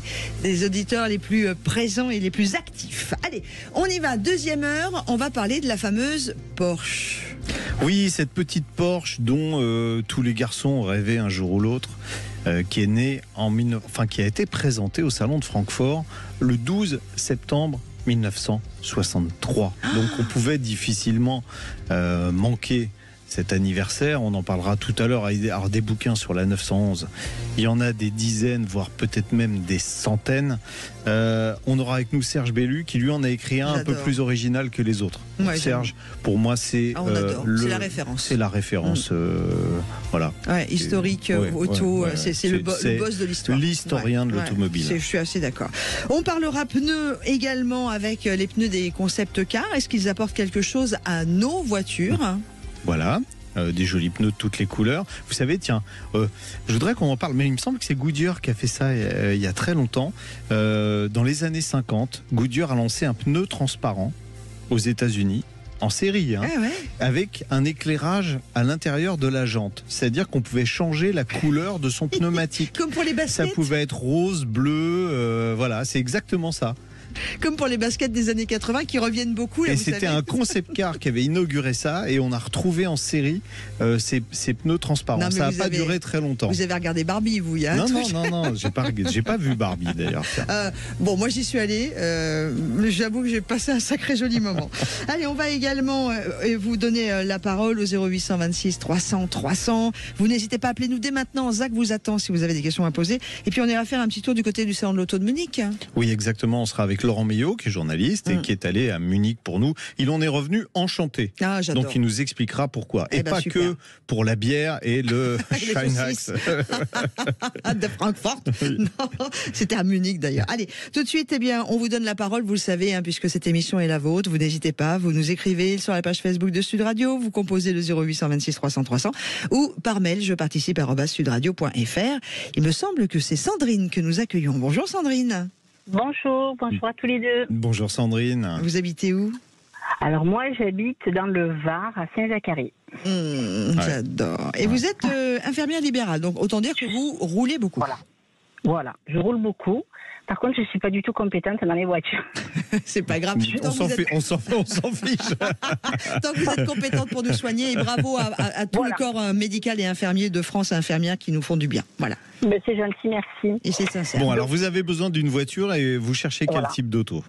B: auditeurs les plus présents et les plus actifs. Allez, on y va, deuxième heure, on va parler de la fameuse Porsche.
C: Oui, cette petite Porsche dont tous les garçons ont rêvé un jour ou l'autre, qui est née qui a été présentée au salon de Francfort le 12 septembre 1963. Donc on pouvait difficilement manquer cet anniversaire. On en parlera tout à l'heure. Alors, des bouquins sur la 911, il y en a des dizaines, voire peut-être même des centaines. On aura avec nous Serge Bellu qui lui en a écrit un peu plus original que les autres.
B: Ouais,
C: Serge, pour moi, c'est
B: c'est la référence.
C: C'est la référence, voilà.
B: Ouais, historique, auto, c'est le boss de l'histoire.
C: L'historien de l'automobile.
B: Je suis assez d'accord. On parlera pneus également avec les pneus des concept cars. Est-ce qu'ils apportent quelque chose à nos voitures?
C: Voilà, des jolis pneus de toutes les couleurs. Vous savez, tiens, je voudrais qu'on en parle, mais il me semble que c'est Goodyear qui a fait ça il y a très longtemps. Dans les années 50, Goodyear a lancé un pneu transparent aux États-Unis, en série, avec un éclairage à l'intérieur de la jante. C'est-à-dire qu'on pouvait changer la couleur de son pneumatique.
B: Comme pour les baskets.
C: Ça pouvait être rose, bleu, voilà, c'est exactement ça.
B: Comme pour les baskets des années 80 qui reviennent beaucoup. Là,
C: et c'était un concept car qui avait inauguré ça et on a retrouvé en série ces pneus transparents. Non, ça n'a pas duré très longtemps.
B: Vous avez regardé Barbie, vous, il y a
C: Non, j'ai pas vu Barbie d'ailleurs.
B: Bon, moi j'y suis allée. J'avoue que j'ai passé un sacré joli moment. Allez, on va également vous donner la parole au 0826 300 300. Vous n'hésitez pas à appeler nous dès maintenant. Zach vous attend si vous avez des questions à poser. Et puis on ira faire un petit tour du côté du salon de l'auto de Munich.
C: Oui, exactement. On sera avec avec Laurent Meillot, qui est journaliste et qui est allé à Munich pour nous. Il en est revenu enchanté.
B: Ah, j'adore.
C: Donc il nous expliquera pourquoi. Et pas
B: super.
C: que pour la bière et le Scheinhax
B: de Francfort. Non, c'était à Munich d'ailleurs. Allez, tout de suite, on vous donne la parole, vous le savez, puisque cette émission est la vôtre. Vous n'hésitez pas, vous nous écrivez sur la page Facebook de Sud Radio, vous composez le 0826 300 300 ou par mail, je participe @sudradio.fr. Il me semble que c'est Sandrine que nous accueillons. Bonjour Sandrine.
J: Bonjour à tous les deux.
C: Bonjour Sandrine.
B: Vous habitez où ?
J: Alors moi j'habite dans le Var, à Saint-Zacharie.
B: J'adore. Et vous êtes infirmière libérale, donc autant dire que vous roulez beaucoup.
J: Voilà, je roule beaucoup. Par contre, je ne suis pas du tout compétente dans les voitures.
B: C'est pas grave.
C: On s'en fiche.
B: Tant que vous êtes compétente pour nous soigner, et bravo à tout le corps médical et infirmier de France et infirmières qui nous font du bien. Voilà.
J: Mais c'est gentil, merci.
B: Et c'est sincère.
C: Bon, alors vous avez besoin d'une voiture et vous cherchez quel type d'auto ?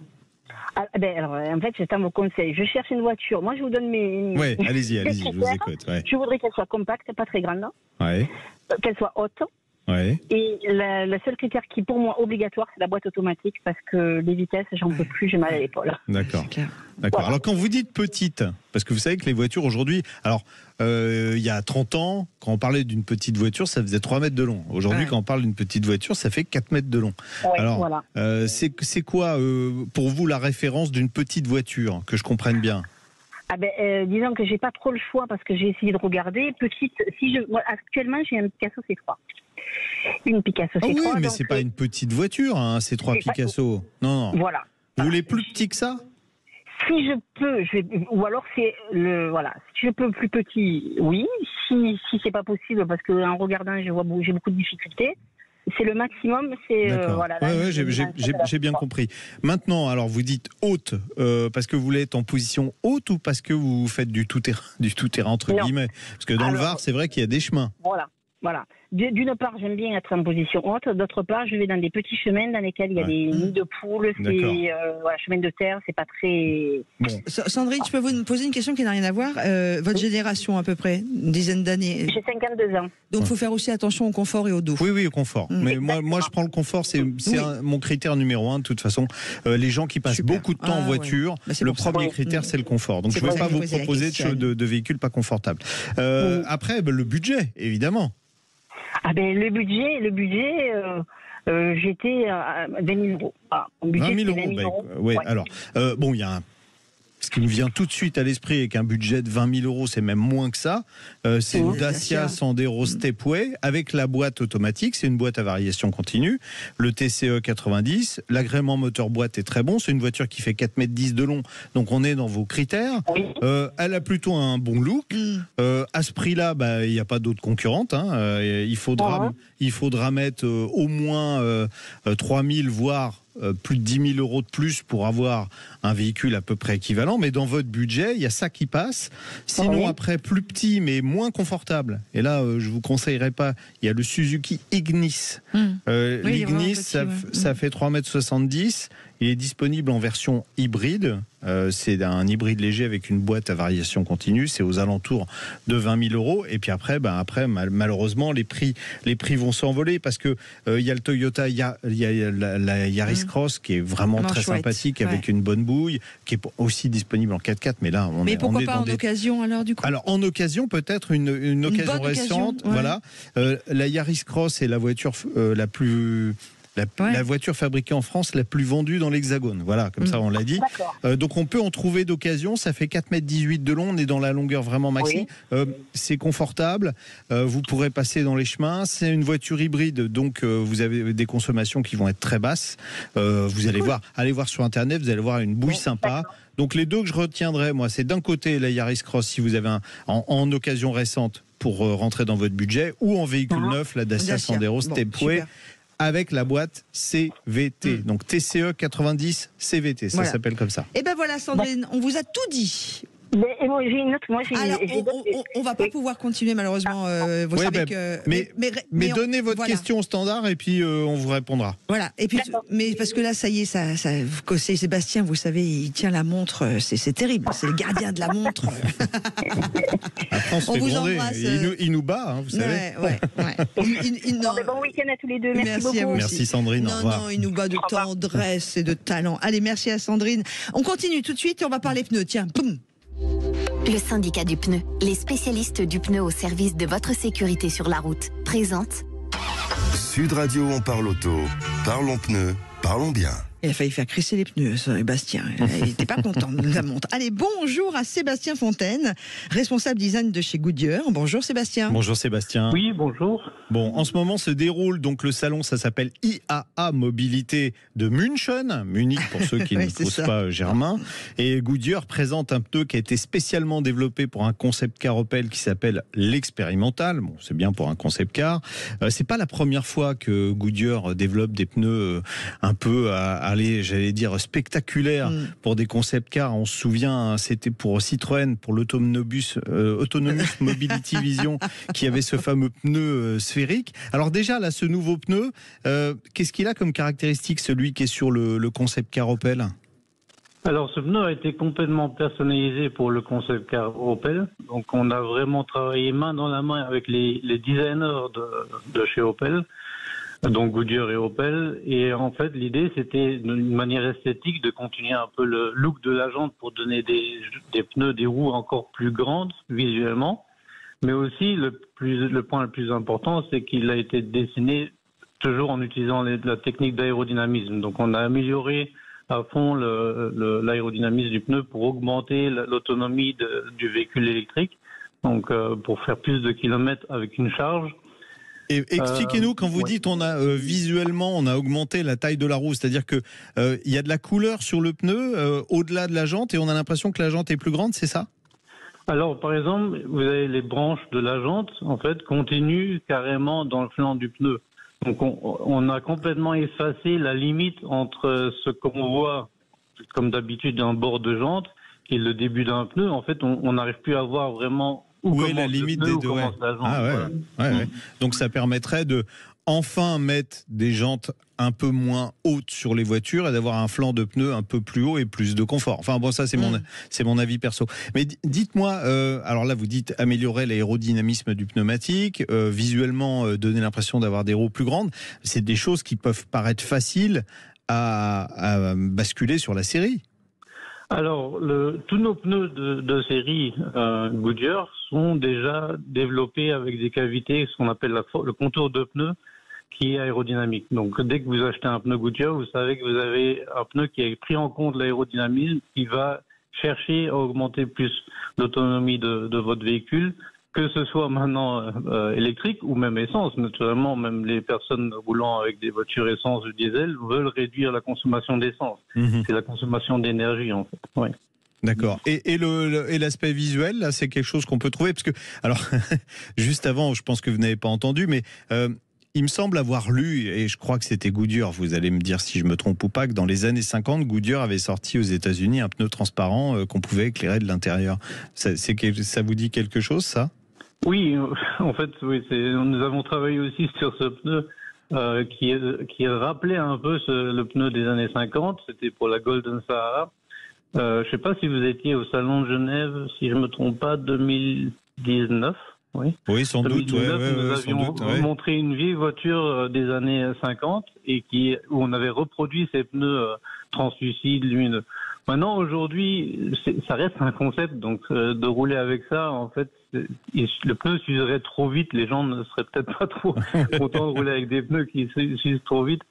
J: Alors, en fait, j'attends vos conseils. Je cherche une voiture. Moi, je vous donne mes...
C: Oui, allez-y, je vous écoute. Ouais.
J: Je voudrais qu'elle soit compacte, pas très grande.
C: Ouais.
J: Qu'elle soit haute.
C: Ouais.
J: Et le seul critère qui est pour moi obligatoire, c'est la boîte automatique, parce que les vitesses, j'en peux plus, j'ai mal à l'épaule.
C: D'accord. Voilà. Alors quand vous dites petite, parce que vous savez que les voitures aujourd'hui, alors il y a 30 ans, quand on parlait d'une petite voiture, ça faisait 3 mètres de long. Aujourd'hui, quand on parle d'une petite voiture, ça fait 4 mètres de long.
J: Ouais,
C: alors, c'est quoi pour vous la référence d'une petite voiture, que je comprenne bien ?
J: Disons que j'ai pas trop le choix parce que j'ai essayé de regarder. Petite, actuellement j'ai un Picasso C3. Une Picasso C3.
C: Oui, mais c'est pas une petite voiture, hein, C3 Picasso. Non.
J: Voilà.
C: Vous voulez plus petit que ça ?
J: Si je peux, ou alors c'est si je peux plus petit, oui. Si c'est pas possible, parce que en regardant, j'ai beaucoup de difficultés. C'est le maximum, c'est
C: j'ai bien compris. Maintenant, alors vous dites haute parce que vous voulez être en position haute ou parce que vous faites du tout-terrain entre guillemets. Parce que dans le Var, c'est vrai qu'il y a des chemins.
J: Voilà. D'une part, j'aime bien être en position haute. D'autre part, je vais dans des petits chemins dans lesquels il y a des nids de poules, chemin de terre, c'est pas très...
B: Bon. Sandrine, je peux vous poser une question qui n'a rien à voir. Votre génération à peu près, une dizaine d'années.
J: J'ai 52 ans.
B: Donc il faut faire aussi attention au confort et au dos.
C: Oui, au confort. Mais moi, je prends le confort, c'est mon critère numéro 1 de toute façon. Les gens qui passent beaucoup de temps en voiture, le premier critère, c'est le confort. Donc je ne vais pas vous proposer de véhicules pas confortables. Après, le budget, évidemment.
J: Le budget, j'étais à 20 000 euros.
C: 20 000 euros. Oui, alors, il y a ce qui me vient tout de suite à l'esprit avec un budget de 20 000 euros, c'est même moins que ça. C'est une Dacia Sandero Stepway avec la boîte automatique. C'est une boîte à variation continue. Le TCE 90. L'agrément moteur-boîte est très bon. C'est une voiture qui fait 4,10 m de long. Donc on est dans vos critères. Elle a plutôt un bon look. À ce prix-là, il n'y a pas d'autres concurrentes. Il faudra mettre au moins 3 000, voire plus de 10 000 euros de plus pour avoir un véhicule à peu près équivalent, mais dans votre budget, il y a ça qui passe. Sinon, après, plus petit, mais moins confortable. Et là, je vous conseillerais pas. Il y a le Suzuki Ignis. L'Ignis, ça fait 3,70 m. Il est disponible en version hybride. C'est un hybride léger avec une boîte à variation continue. C'est aux alentours de 20 000 euros. Et puis après, malheureusement, les prix vont s'envoler parce que il y a le Toyota, il y a la Yaris Cross qui est vraiment très sympathique avec une bonne bouille, qui est aussi disponible en 4x4. Mais là, on est
B: pourquoi pas en occasion alors du coup ?
C: Alors en occasion, peut-être une occasion récente. Voilà. La Yaris Cross est la voiture la voiture fabriquée en France la plus vendue dans l'Hexagone. Voilà, comme ça on l'a dit. Donc on peut en trouver d'occasion. Ça fait 4,18 m de long. On est dans la longueur vraiment maxi. C'est confortable. Vous pourrez passer dans les chemins. C'est une voiture hybride, donc vous avez des consommations qui vont être très basses. Vous allez allez voir sur Internet, vous allez voir une bouille sympa. Donc les deux que je retiendrai, moi, c'est d'un côté la Yaris Cross si vous avez en occasion récente pour rentrer dans votre budget, ou en véhicule neuf, la Dacia Sandero Stepway. Avec la boîte CVT. Donc TCE 90 CVT, ça s'appelle comme ça.
B: Et ben voilà Sandrine, on vous a tout dit.
J: Et moi, j'ai une autre.
B: Alors, on va pas pouvoir continuer malheureusement. Vous savez que.
C: Mais donnez votre question au standard et puis on vous répondra.
B: Voilà. Et puis, mais parce que là, ça y est, c'est Sébastien. Vous savez, il tient la montre. C'est terrible. C'est le gardien de la montre.
C: Après, on vous embrasse. Il nous bat, vous savez.
J: Ouais. Bon week-end à tous les deux. Merci beaucoup.
B: À vous
C: merci Sandrine. Au revoir.
B: Non, il nous bat de tendresse et de talent. Allez, merci à Sandrine. On continue tout de suite et on va parler pneus. Tiens, boum.
I: Le syndicat du pneu, les spécialistes du pneu au service de votre sécurité sur la route, présente
A: Sud Radio, on parle auto. Parlons pneus, parlons bien.
B: Il a failli faire crisser les pneus, Sébastien. Il n'était pas content de la montre. Allez, bonjour à Sébastien Fontaine, responsable design de chez Goodyear. Bonjour Sébastien.
C: Bonjour Sébastien.
E: Oui, bonjour.
C: Bon, en ce moment se déroule donc le salon, ça s'appelle IAA Mobilité de München, Munich pour ceux qui ne posent pas germain. Et Goodyear présente un pneu qui a été spécialement développé pour un concept car Opel qui s'appelle l'expérimental. Bon, c'est bien pour un concept car. C'est pas la première fois que Goodyear développe des pneus un peu j'allais dire spectaculaire pour des concept cars. On se souvient, c'était pour Citroën, pour l'Autonomous Mobility Vision, qui avait ce fameux pneu sphérique. Alors déjà, là, ce nouveau pneu, qu'est-ce qu'il a comme caractéristique, celui qui est sur le concept car Opel ?
K: Alors, ce pneu a été complètement personnalisé pour le concept car Opel. Donc, on a vraiment travaillé main dans la main avec les designers de chez Opel, donc Goodyear et Opel. Et en fait, l'idée, c'était d'une manière esthétique de continuer un peu le look de la jante pour donner des pneus, des roues encore plus grandes visuellement. Mais aussi, le point le plus important, c'est qu'il a été dessiné toujours en utilisant la technique d'aérodynamisme. Donc, on a amélioré à fond l'aérodynamisme du pneu pour augmenter l'autonomie du véhicule électrique. Donc, pour faire plus de kilomètres avec une charge.
C: Et expliquez-nous, quand vous dites visuellement on a augmenté la taille de la roue, c'est-à-dire que il y a de la couleur sur le pneu au-delà de la jante et on a l'impression que la jante est plus grande, c'est ça ?
K: Alors, par exemple, vous avez les branches de la jante, en fait, continuent carrément dans le flanc du pneu. Donc, on a complètement effacé la limite entre ce qu'on voit, comme d'habitude, un bord de jante et le début d'un pneu. En fait, on n'arrive plus à voir vraiment où est la limite des deux.
C: Donc, ça permettrait de enfin mettre des jantes un peu moins hautes sur les voitures et d'avoir un flanc de pneus un peu plus haut et plus de confort. Enfin bon, ça c'est mon avis perso. Mais dites-moi, alors là vous dites améliorer l'aérodynamisme du pneumatique, visuellement donner l'impression d'avoir des roues plus grandes. C'est des choses qui peuvent paraître faciles à basculer sur la série.
K: Alors, tous nos pneus de série Goodyear sont déjà développés avec des cavités, ce qu'on appelle le contour de pneu, qui est aérodynamique. Donc, dès que vous achetez un pneu Goodyear, vous savez que vous avez un pneu qui a pris en compte l'aérodynamisme, qui va chercher à augmenter plus l'autonomie de votre véhicule, que ce soit maintenant électrique ou même essence. Naturellement, même les personnes roulant avec des voitures essence ou diesel veulent réduire la consommation d'essence. C'est la consommation d'énergie, en fait. Ouais.
C: D'accord. Et l'aspect visuel, là, c'est quelque chose qu'on peut trouver, parce que, alors, juste avant, je pense que vous n'avez pas entendu, mais il me semble avoir lu, et je crois que c'était Goodyear, vous allez me dire si je me trompe ou pas, que dans les années 50, Goodyear avait sorti aux États-Unis un pneu transparent qu'on pouvait éclairer de l'intérieur. Ça vous dit quelque chose, ça ?
K: Oui, en fait, oui, nous avons travaillé aussi sur ce pneu qui rappelait un peu le pneu des années 50. C'était pour la Golden Sahara. Je ne sais pas si vous étiez au Salon de Genève, si je ne me trompe pas, 2019.
C: Oui, sans doute.
K: Nous avions montré une vieille voiture des années 50 et où on avait reproduit ces pneus translucides, lumineux. Maintenant, aujourd'hui, ça reste un concept, donc de rouler avec ça, en fait, le pneu s'userait trop vite. Les gens ne seraient peut-être pas trop contents de rouler avec des pneus qui s'usent trop vite.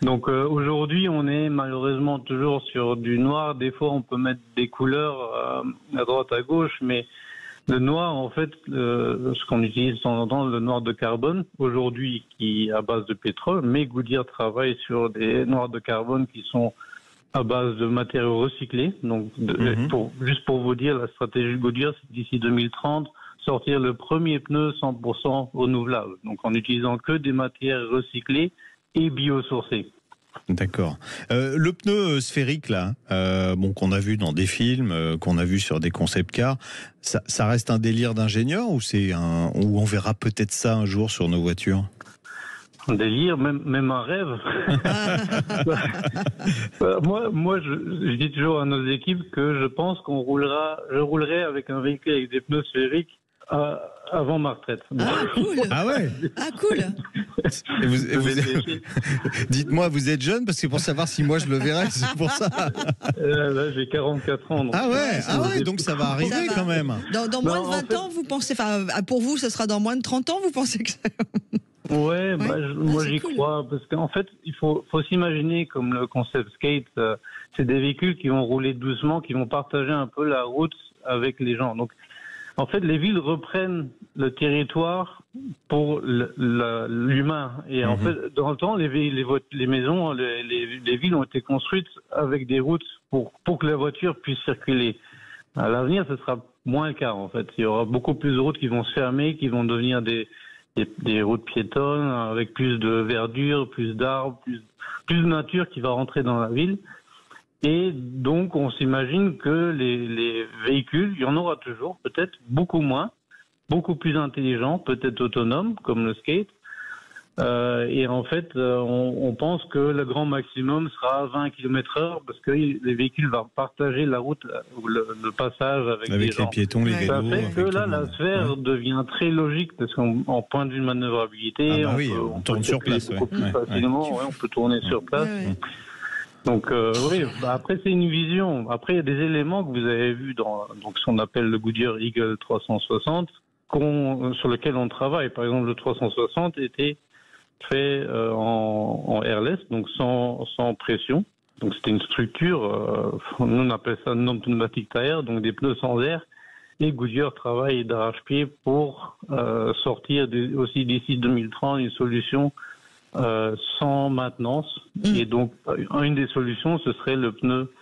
K: Donc aujourd'hui, on est malheureusement toujours sur du noir. Des fois, on peut mettre des couleurs à droite, à gauche, mais le noir, en fait, ce qu'on utilise de temps en temps, le noir de carbone, aujourd'hui, qui est à base de pétrole, mais Goodyear travaille sur des noirs de carbone qui sont à base de matériaux recyclés. Donc, juste pour vous dire, la stratégie de Goodyear, c'est d'ici 2030, sortir le premier pneu 100% renouvelable. Donc, en utilisant que des matières recyclées et biosourcées.
C: D'accord. Le pneu sphérique là, qu'on a vu dans des films, qu'on a vu sur des concept cars, ça reste un délire d'ingénieur ou ou on verra peut-être ça un jour sur nos voitures?
K: Un délire, même un rêve. Moi, je dis toujours à nos équipes que je pense je roulerai avec un véhicule avec des pneus sphériques avant ma retraite.
B: Ah, cool.
C: Ah ouais.
B: Ah, cool.
C: Dites-moi, vous êtes jeune parce que pour savoir si moi je le verrai, c'est pour ça.
K: Là, j'ai 44 ans. Donc
C: donc ça va arriver quand même.
B: Dans moins de 20 ans, vous pensez, pour vous, ce sera dans moins de 30 ans, vous pensez que ça...
K: Ouais, moi j'y crois, parce qu'en fait, il faut s'imaginer comme le concept skate, c'est des véhicules qui vont rouler doucement, qui vont partager un peu la route avec les gens. Donc, en fait, les villes reprennent le territoire pour l'humain. Et en fait, dans le temps, les maisons, les villes ont été construites avec des routes pour que la voiture puisse circuler. À l'avenir, ce sera moins le cas, en fait. Il y aura beaucoup plus de routes qui vont se fermer, qui vont devenir des routes piétonnes avec plus de verdure, plus d'arbres, plus de nature qui va rentrer dans la ville. Et donc, on s'imagine que les véhicules, il y en aura toujours, peut-être beaucoup moins, beaucoup plus intelligents, peut-être autonomes, comme le skate. Et en fait, on pense que le grand maximum sera 20 km/h parce que les véhicules vont partager la route, le passage avec les gens.
C: Piétons, les vélos.
K: Ça fait que là, la sphère devient très logique parce qu'en point de vue de manœuvrabilité,
C: on tourne sur place.
K: Beaucoup plus facilement, on peut tourner sur place. Donc après c'est une vision. Après il y a des éléments que vous avez vus dans ce qu'on appelle le Goodyear Eagle 360 sur lequel on travaille. Par exemple, le 360 était fait en airless, donc sans pression. Donc c'était une structure, nous on appelle ça non-pneumatic tire, donc des pneus sans air. Et Goodyear travaille d'arrache-pied pour sortir aussi d'ici 2030 une solution sans maintenance. Et donc une des solutions ce serait le pneu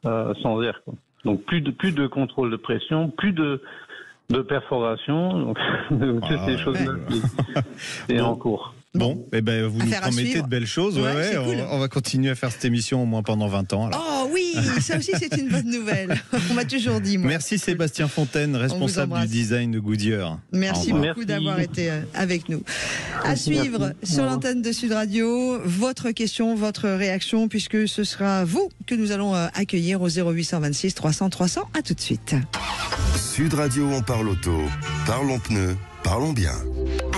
K: sans air, quoi. Donc plus de contrôle de pression, plus de perforation. Donc toutes ces choses-là c'est en cours.
C: Bon, vous nous promettez de belles choses.
B: Cool.
C: On va continuer à faire cette émission au moins pendant 20 ans. Alors.
B: Oh oui, ça aussi c'est une bonne nouvelle. On m'a toujours dit. Moi.
C: Merci Sébastien Fontaine, responsable du design de Goodyear.
B: Merci beaucoup d'avoir été avec nous. À suivre sur l'antenne de Sud Radio, votre question, votre réaction, puisque ce sera vous que nous allons accueillir au 0826 300 300. À tout de suite.
A: Sud Radio, on parle auto, parlons pneus, parlons bien.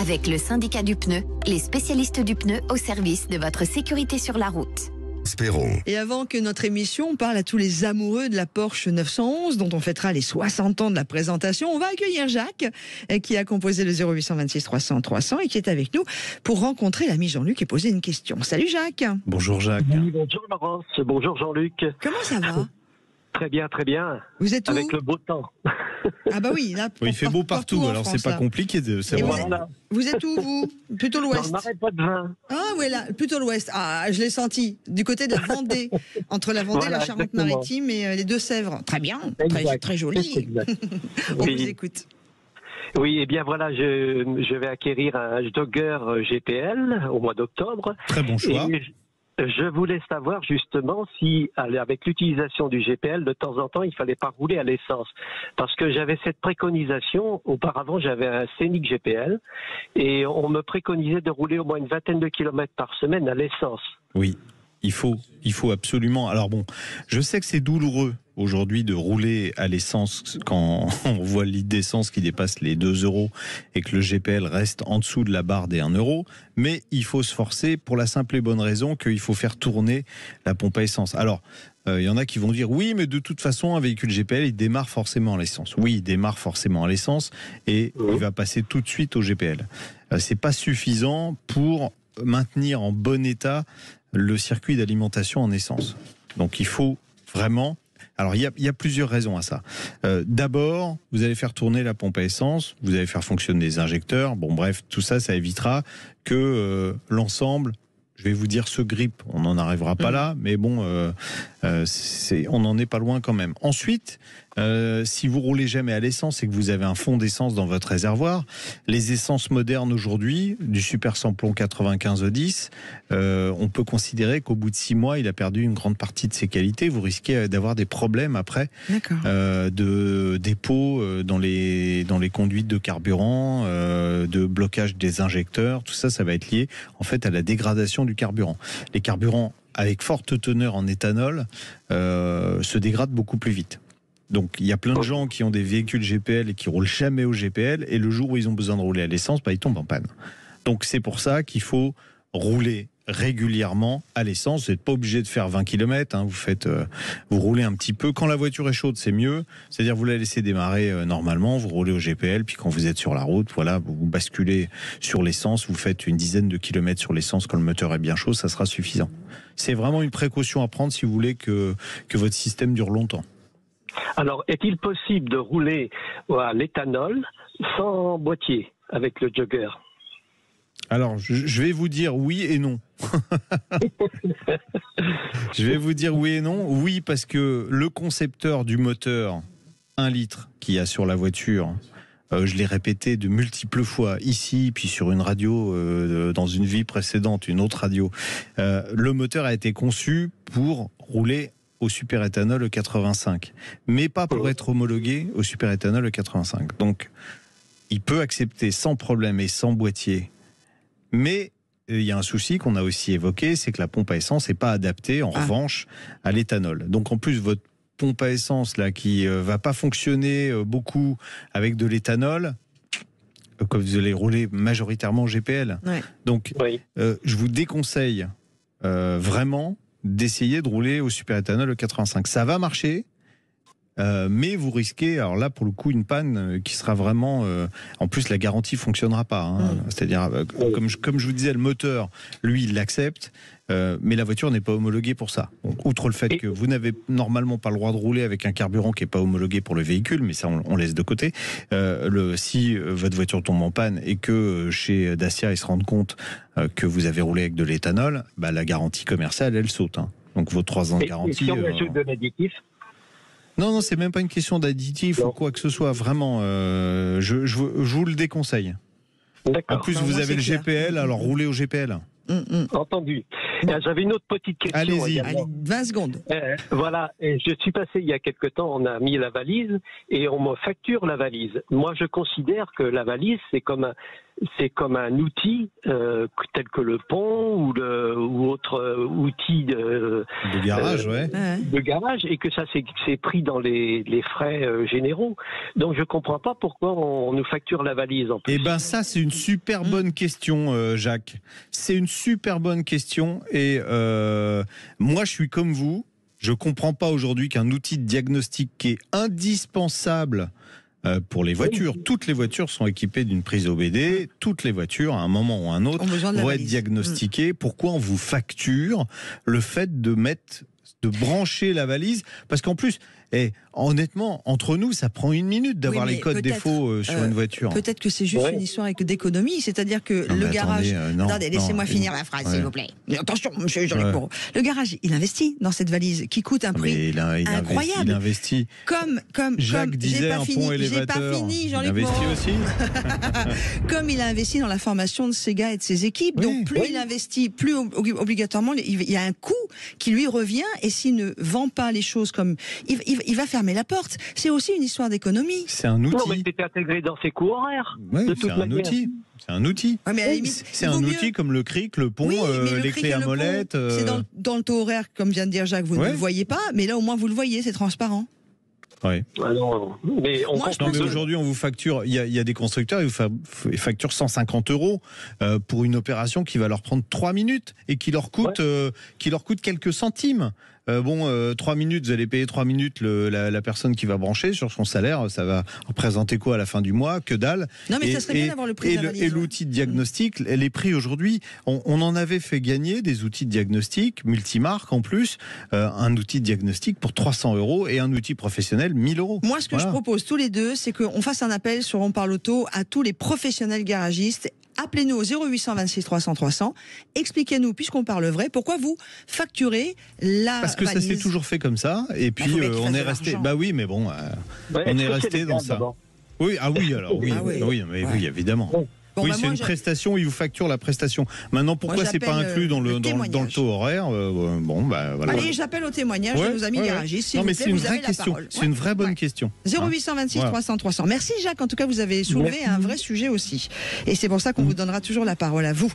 I: Avec le syndicat du pneu, les spécialistes du pneu au service de votre sécurité sur la route.
A: Espérons.
B: Et avant que notre émission parle à tous les amoureux de la Porsche 911, dont on fêtera les 60 ans de la présentation, on va accueillir Jacques, qui a composé le 0826 300 300 et qui est avec nous pour rencontrer l'ami Jean-Luc et poser une question. Salut Jacques.
C: Bonjour Jacques.
L: Oui, bonjour Laurence, bonjour Jean-Luc.
B: Comment ça va ?
L: Très bien, très bien.
B: Vous êtes où ?
L: Avec le beau temps.
B: Ah bah oui, là,
C: il fait beau partout, alors
B: France,
C: c'est pas compliqué de savoir.
B: Vous êtes où, vous ? Plutôt l'ouest.
L: On n'arrête pas de vin.
B: Ah oui, là, plutôt l'ouest. Ah, je l'ai senti. Du côté de la Vendée, entre la Vendée, la Charente-Maritime et les Deux-Sèvres. Très bien, très joli. On vous écoute.
L: Oui, et bien voilà, je vais acquérir un Dogger GPL au mois d'octobre.
C: Très bon choix.
L: Je voulais savoir justement si, avec l'utilisation du GPL, de temps en temps, il fallait pas rouler à l'essence. Parce que j'avais cette préconisation, auparavant j'avais un Scénic GPL, et on me préconisait de rouler au moins une vingtaine de kilomètres par semaine à l'essence.
C: Oui, il faut absolument. Alors bon, je sais que c'est douloureux aujourd'hui de rouler à l'essence quand on voit le litre d'essence qui dépasse les 2 € et que le GPL reste en dessous de la barre des 1 €, mais il faut se forcer pour la simple et bonne raison qu'il faut faire tourner la pompe à essence. Alors, il y en a qui vont dire oui, mais de toute façon, un véhicule GPL, il démarre forcément à l'essence. Oui, il démarre forcément à l'essence et il va passer tout de suite au GPL. C'est pas suffisant pour maintenir en bon état le circuit d'alimentation en essence. Donc il faut vraiment... Alors il y a plusieurs raisons à ça. D'abord, vous allez faire tourner la pompe à essence, vous allez faire fonctionner les injecteurs. Bon bref, tout ça, ça évitera que l'ensemble, je vais vous dire, se grippe. On n'en arrivera pas là, mais bon, On n'en est pas loin quand même. Ensuite, si vous roulez jamais à l'essence et que vous avez un fond d'essence dans votre réservoir, les essences modernes aujourd'hui, du super samplon 95E10, on peut considérer qu'au bout de 6 mois, il a perdu une grande partie de ses qualités. Vous risquez d'avoir des problèmes après de dépôt dans les conduites de carburant, de blocage des injecteurs. Tout ça, ça va être lié en fait à la dégradation du carburant. Les carburants avec forte teneur en éthanol se dégradent beaucoup plus vite. Donc il y a plein de gens qui ont des véhicules GPL et qui roulent jamais au GPL, et le jour où ils ont besoin de rouler à l'essence, ils tombent en panne. Donc c'est pour ça qu'il faut rouler régulièrement à l'essence. Vous n'êtes pas obligé de faire 20 km, vous roulez un petit peu. Quand la voiture est chaude, c'est mieux. C'est-à-dire vous la laissez démarrer normalement, vous roulez au GPL, puis quand vous êtes sur la route, vous basculez sur l'essence, vous faites une dizaine de kilomètres sur l'essence quand le moteur est bien chaud, ça sera suffisant. C'est vraiment une précaution à prendre si vous voulez que votre système dure longtemps.
L: Alors, est-il possible de rouler à l'éthanol sans boîtier avec le jogger ?
C: Alors, je vais vous dire oui et non. Je vais vous dire oui et non. Oui, parce que le concepteur du moteur 1 litre qu'il y a sur la voiture, je l'ai répété de multiples fois ici, puis sur une radio, dans une vie précédente, une autre radio. Le moteur a été conçu pour rouler au superéthanol E85, mais pas pour être homologué au superéthanol E85. Donc, il peut accepter sans problème et sans boîtier. Mais il y a un souci qu'on a aussi évoqué, c'est que la pompe à essence n'est pas adaptée, en revanche, à l'éthanol. Donc, en plus, votre pompe à essence là, qui va pas fonctionner beaucoup avec de l'éthanol, comme vous allez rouler majoritairement au GPL. Ouais. Donc, je vous déconseille vraiment d'essayer de rouler au superéthanol E85. Ça va marcher, mais vous risquez, alors là pour le coup, une panne qui sera vraiment... en plus la garantie ne fonctionnera pas. C'est-à-dire, comme je vous disais, le moteur, lui, il l'accepte, mais la voiture n'est pas homologuée pour ça. Donc, outre le fait que vous n'avez normalement pas le droit de rouler avec un carburant qui n'est pas homologué pour le véhicule, mais ça on laisse de côté, si votre voiture tombe en panne et que chez Dacia ils se rendent compte que vous avez roulé avec de l'éthanol, la garantie commerciale elle saute. Donc vos 3 ans de garantie...
L: Et si on ajoute de l'additif ?
C: Non, c'est même pas une question d'additif ou quoi que ce soit. Vraiment, je vous le déconseille. En plus, vous avez le GPL, alors roulez au GPL.
L: Entendu. J'avais une autre petite question.
C: Allez-y.
B: Allez, 20 secondes.
L: Voilà, je suis passé il y a quelque temps, on a mis la valise et on me facture la valise. Moi, je considère que la valise, c'est comme un outil tel que le pont ou autre outil de
C: garage,
L: de garage, et que ça c'est pris dans les frais généraux. Donc je comprends pas pourquoi on nous facture la valise en plus.
C: Eh ben ça c'est une super bonne question, Jacques. C'est une super bonne question et moi je suis comme vous. Je comprends pas aujourd'hui qu'un outil de diagnostic qui est indispensable pour les voitures. Toutes les voitures sont équipées d'une prise OBD. Toutes les voitures, à un moment ou à un autre, vont être diagnostiquées. Pourquoi on vous facture le fait de brancher la valise? Parce qu'en plus, honnêtement, entre nous, ça prend 1 minute d'avoir les codes défauts sur une voiture.
B: Peut-être que c'est juste une histoire d'économie, c'est-à-dire que le garage... Attendez, laissez-moi finir la phrase, s'il vous plaît. Attention, monsieur Jean-Luc Moreau. Le garage, il investit dans cette valise qui coûte un prix incroyable.
C: Il investit. Jacques disait un pont élévateur.
B: J'ai pas fini, Jean-Luc
C: Moreau. Il investit
B: aussi. Comme il a investi dans la formation de ses gars et de ses équipes, donc plus il investit, plus obligatoirement, il y a un coût qui lui revient, et s'il ne vend pas les choses comme... Il va fermer la porte. C'est aussi une histoire d'économie.
C: C'est un outil.
L: Non, mais c'est intégré dans ses coûts horaires.
C: Oui, c'est un outil. C'est un outil.
B: Ouais, mais à la limite,
C: c'est un outil comme le cric, le pont, les clés à molette.
B: C'est dans le taux horaire, comme vient de dire Jacques, vous ne le voyez pas, mais là au moins vous le voyez, c'est transparent.
C: Oui.
L: Mais
C: aujourd'hui, on vous facture. Il y a des constructeurs, ils facturent 150 € pour une opération qui va leur prendre 3 minutes et qui leur coûte quelques centimes. 3 minutes, vous allez payer 3 minutes la personne qui va brancher sur son salaire, ça va représenter quoi à la fin du mois? Que dalle.
B: Non, mais ça serait bien d'avoir le prix de la valise.
C: Et l'outil de diagnostic, les prix aujourd'hui, on en avait fait gagner des outils de diagnostic, multimarques en plus, un outil de diagnostic pour 300 € et un outil professionnel 1 000 €.
B: Moi, ce que je propose tous les deux, c'est qu'on fasse un appel sur On Parle Auto à tous les professionnels garagistes. Appelez-nous au 0826 300 300. Expliquez-nous, puisqu'on parle vrai, pourquoi vous facturez la
C: Parce que
B: valise.
C: ça s'est toujours fait comme ça, et puis on est resté. Bah oui, mais bon, on est resté dans ça. Oui, oui, évidemment.
B: Bon,
C: oui,
B: bah
C: c'est une prestation, il vous facture la prestation. Maintenant, pourquoi c'est pas inclus dans le taux horaire bon, bah, voilà.
B: Allez, j'appelle au témoignage de nos amis garagistes.
C: Non, mais c'est une vraie question. C'est une vraie bonne question.
B: 0826 300 300. Merci Jacques, en tout cas vous avez soulevé un vrai sujet aussi. Et c'est pour ça qu'on vous donnera toujours la parole à vous.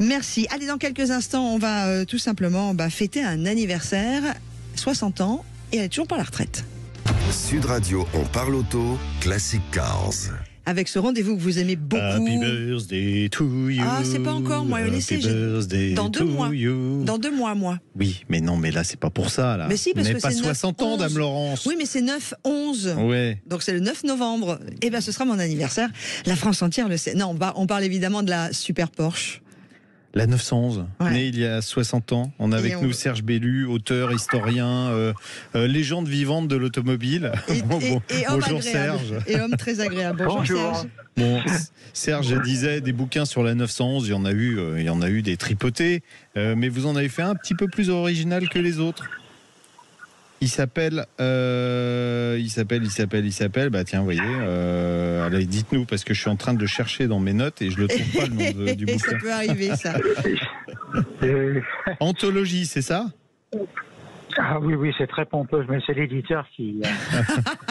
B: Merci. Allez, dans quelques instants, on va tout simplement fêter un anniversaire, 60 ans, et elle est toujours pas à la retraite.
A: Sud Radio, on parle auto, Classic Cars.
B: Avec ce rendez-vous que vous aimez beaucoup.
C: Happy birthday to you.
B: Ah, c'est pas encore, moi, laissez. Dans 2 mois. Dans 2 mois, moi.
C: Oui, mais non, mais là, c'est pas pour ça, là.
B: Mais si, parce que
C: pas
B: c'est
C: 60 ans, Dame Laurence.
B: Oui, mais c'est 9-11.
C: Ouais.
B: Donc c'est le 9 novembre. Eh bien, ce sera mon anniversaire. La France entière le sait. Non, on parle évidemment de la super Porsche.
C: La 911, née il y a 60 ans. On a avec nous Serge Bellu, auteur, historien, légende vivante de l'automobile.
B: Bonjour Serge. Et homme très agréable. Bonjour Serge.
C: Bon, Serge disait des bouquins sur la 911, il y en a eu des tripotés, mais vous en avez fait un petit peu plus original que les autres. Il s'appelle. Bah tiens, vous voyez. Allez, dites-nous parce que je suis en train de le chercher dans mes notes et je le trouve pas le nom du bouquin.
B: Ça peut arriver, ça.
C: Anthologie, c'est ça?
M: Ah oui, c'est très pompeux, mais c'est l'éditeur qui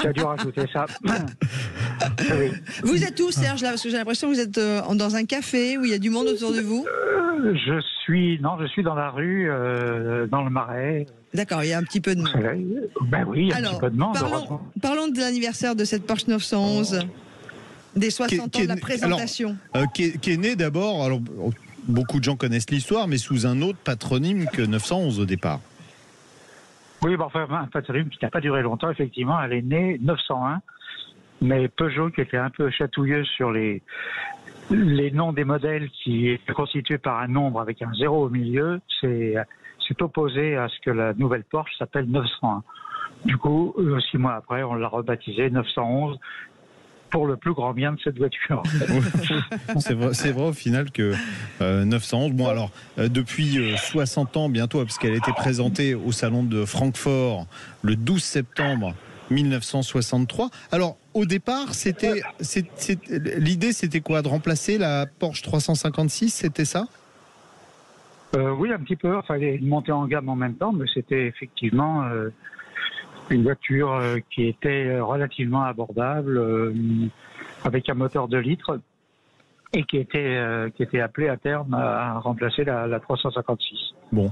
M: a dû rajouter ça.
B: Oui. Vous êtes où, Serge, là? Parce que j'ai l'impression que vous êtes dans un café où il y a du monde autour de vous.
M: Je suis dans la rue, dans le Marais.
B: D'accord, il y a un petit peu de monde.
M: Ben oui, il y a un petit peu de monde.
B: Parlons de l'anniversaire de cette Porsche 911, des 60 ans de la présentation.
C: Alors, qui est né d'abord, alors beaucoup de gens connaissent l'histoire, mais sous un autre patronyme que 911 au départ.
M: Oui, enfin, un patronyme qui n'a pas duré longtemps, effectivement. Elle est née 901, mais Peugeot, qui était un peu chatouilleuse sur les noms des modèles qui étaient constitués par un nombre avec un 0 au milieu, c'est opposé à ce que la nouvelle Porsche s'appelle 901. Du coup, 6 mois après, on l'a rebaptisée 911 pour le plus grand bien de cette voiture.
C: C'est vrai au final que 911, bon alors, depuis 60 ans bientôt, parce qu'elle a été présentée au salon de Francfort le 12 septembre 1963. Alors, au départ, l'idée c'était quoi? De remplacer la Porsche 356, c'était ça?
M: Oui, un petit peu. Il fallait monter en gamme en même temps, mais c'était effectivement une voiture qui était relativement abordable, avec un moteur 2 litres, et qui était appelée à terme à remplacer la 356.
C: Bon,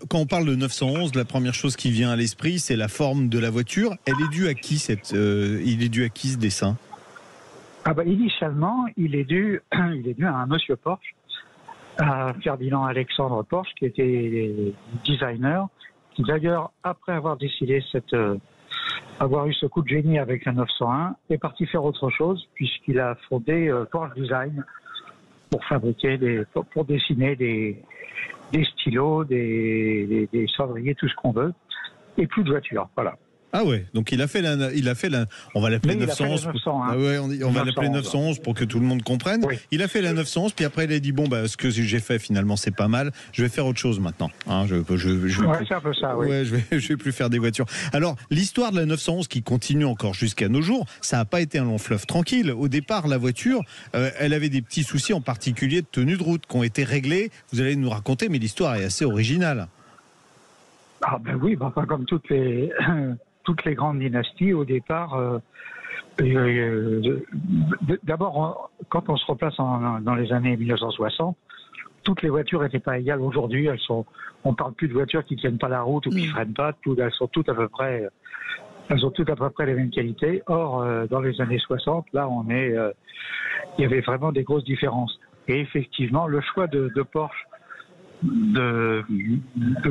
C: quand on parle de 911, la première chose qui vient à l'esprit, c'est la forme de la voiture. Elle est due à qui il est dû à qui ce dessin?
M: Initialement, il est dû à un monsieur Porsche, à Ferdinand Alexandre Porsche, qui était designer, qui d'ailleurs, après avoir décidé avoir eu ce coup de génie avec la 901, est parti faire autre chose, puisqu'il a fondé Porsche Design pour fabriquer pour dessiner des stylos, des cendriers, tout ce qu'on veut, et plus de voitures, voilà.
C: Ah ouais, donc il a fait on va l'appeler 911. Ah ouais, on va l'appeler 911 pour que tout le monde comprenne. Oui. Il a fait la 911, puis après il a dit ce que j'ai fait finalement c'est pas mal. Je vais faire autre chose maintenant. Hein,
M: c'est un peu ça. Oui.
C: Ouais, je vais plus faire des voitures. Alors l'histoire de la 911 qui continue encore jusqu'à nos jours, ça n'a pas été un long fleuve tranquille. Au départ, la voiture, elle avait des petits soucis, en particulier de tenue de route, qui ont été réglés. Vous allez nous raconter, mais l'histoire est assez originale.
M: Ah ben oui, comme toutes les grandes dynasties, au départ, d'abord, quand on se replace dans les années 1960, toutes les voitures n'étaient pas égales. Aujourd'hui, on parle plus de voitures qui tiennent pas la route ou qui freinent pas. Elles ont toutes à peu près les mêmes qualités. Or, dans les années 60, là, il y avait vraiment des grosses différences. Et effectivement, le choix de Porsche de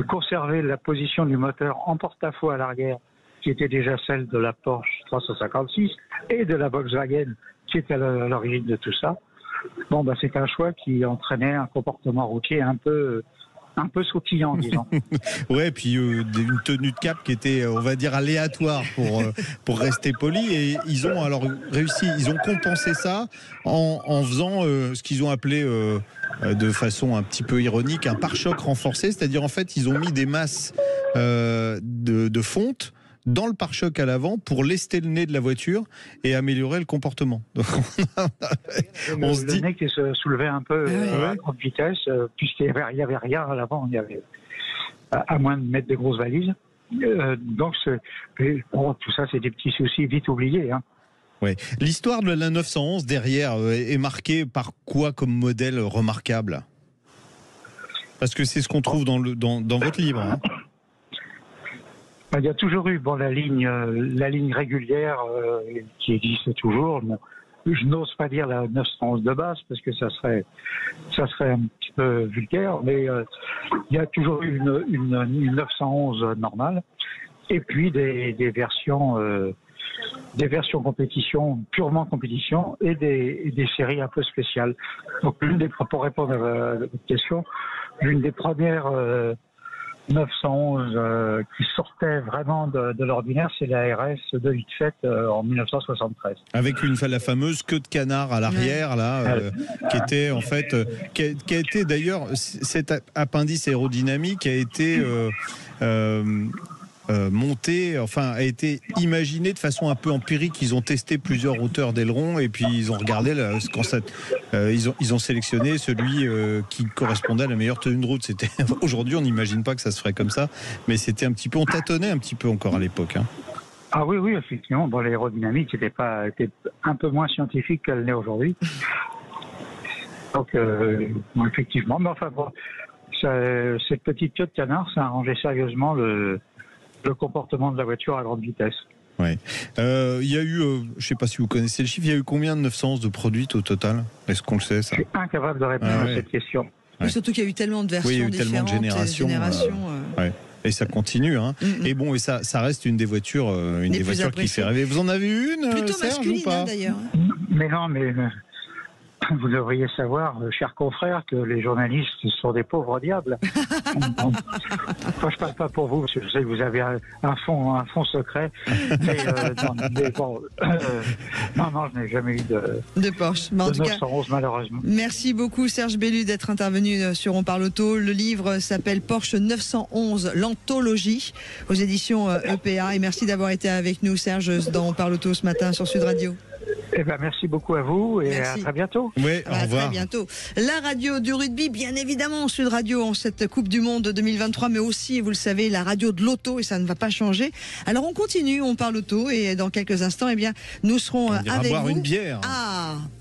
M: conserver la position du moteur en porte-à-faux à l'arrière, qui était déjà celle de la Porsche 356 et de la Volkswagen qui était à l'origine de tout ça. C'est un choix qui entraînait un comportement routier un peu un peu sautillant, disons.
C: Ouais, puis une tenue de cap qui était, on va dire, aléatoire pour rester poli. Et ils ont alors réussi, ils ont compensé ça en faisant ce qu'ils ont appelé de façon un petit peu ironique un pare-choc renforcé. C'est-à-dire, en fait, ils ont mis des masses de fonte dans le pare-choc à l'avant pour lester le nez de la voiture et améliorer le comportement. Donc on se dit...
M: Le nez qui se soulevait un peu à grande vitesse, puisqu'il n'y avait rien à l'avant, il y avait, à moins de mettre des grosses valises. Donc tout ça, c'est des petits soucis vite oubliés. Hein.
C: Ouais. L'histoire de la 911 derrière est marquée par quoi comme modèle remarquable? Parce que c'est ce qu'on trouve dans votre livre. Hein.
M: Il y a toujours eu la ligne régulière qui existe toujours. Bon, je n'ose pas dire la 911 de base parce que ça serait un petit peu vulgaire, mais il y a toujours eu une 911 normale et puis des versions compétition, purement compétition, et des séries un peu spéciales. Donc pour répondre à votre question, l'une des premières 911 qui sortait vraiment de l'ordinaire, c'est la RS 287 en 1973.
C: Avec la fameuse queue de canard à l'arrière, là, qui était en fait, qui a été d'ailleurs, cet appendice aérodynamique a été monté, enfin a été imaginé de façon un peu empirique. Ils ont testé plusieurs hauteurs d'aileron et puis ils ont regardé ils ont sélectionné celui qui correspondait à la meilleure tenue de route. C'était aujourd'hui, on n'imagine pas que ça se ferait comme ça, mais c'était un petit peu, on tâtonnait un petit peu encore à l'époque. Hein.
M: Ah oui, effectivement. Bon, l'aérodynamique était un peu moins scientifique qu'elle l'est aujourd'hui. Donc effectivement, mais enfin bon, cette petite queue de canard, ça a arrangé sérieusement le comportement de la voiture à grande vitesse.
C: Ouais. Il y a eu, je ne sais pas si vous connaissez le chiffre, il y a eu combien de 911 de produites au total? Est-ce qu'on le sait, ça?
M: Je suis incapable de répondre à cette question.
B: Ouais. Surtout qu'il y a eu tellement de versions différentes,
C: tellement de générations. Ouais. Et ça continue, hein. Et bon, et ça reste une des voitures, qui fait rêver. Vous en avez une,
B: plutôt
C: Serge,
B: masculine,
C: ou pas?
B: d'ailleurs.
M: Mais non, mais vous devriez savoir, chers confrères, que les journalistes sont des pauvres diables. Moi, je parle pas pour vous, parce que je sais que vous avez un fond secret. Mais non, je n'ai jamais eu
B: de Porsche. Mais en tout
M: 911,
B: cas,
M: malheureusement.
B: Merci beaucoup, Serge Bellu, d'être intervenu sur On Parle Auto. Le livre s'appelle Porsche 911, l'anthologie, aux éditions EPA. Et merci d'avoir été avec nous, Serge, dans On Parle Auto ce matin sur Sud Radio.
M: Merci beaucoup à vous et à très bientôt.
C: Oui, au revoir.
B: Très bientôt. La radio du rugby, bien évidemment, Sud Radio en cette Coupe du Monde 2023, mais aussi, vous le savez, la radio de l'auto, et ça ne va pas changer. Alors on continue, on parle auto, et dans quelques instants, nous serons avec
C: boire
B: vous.
C: Une bière.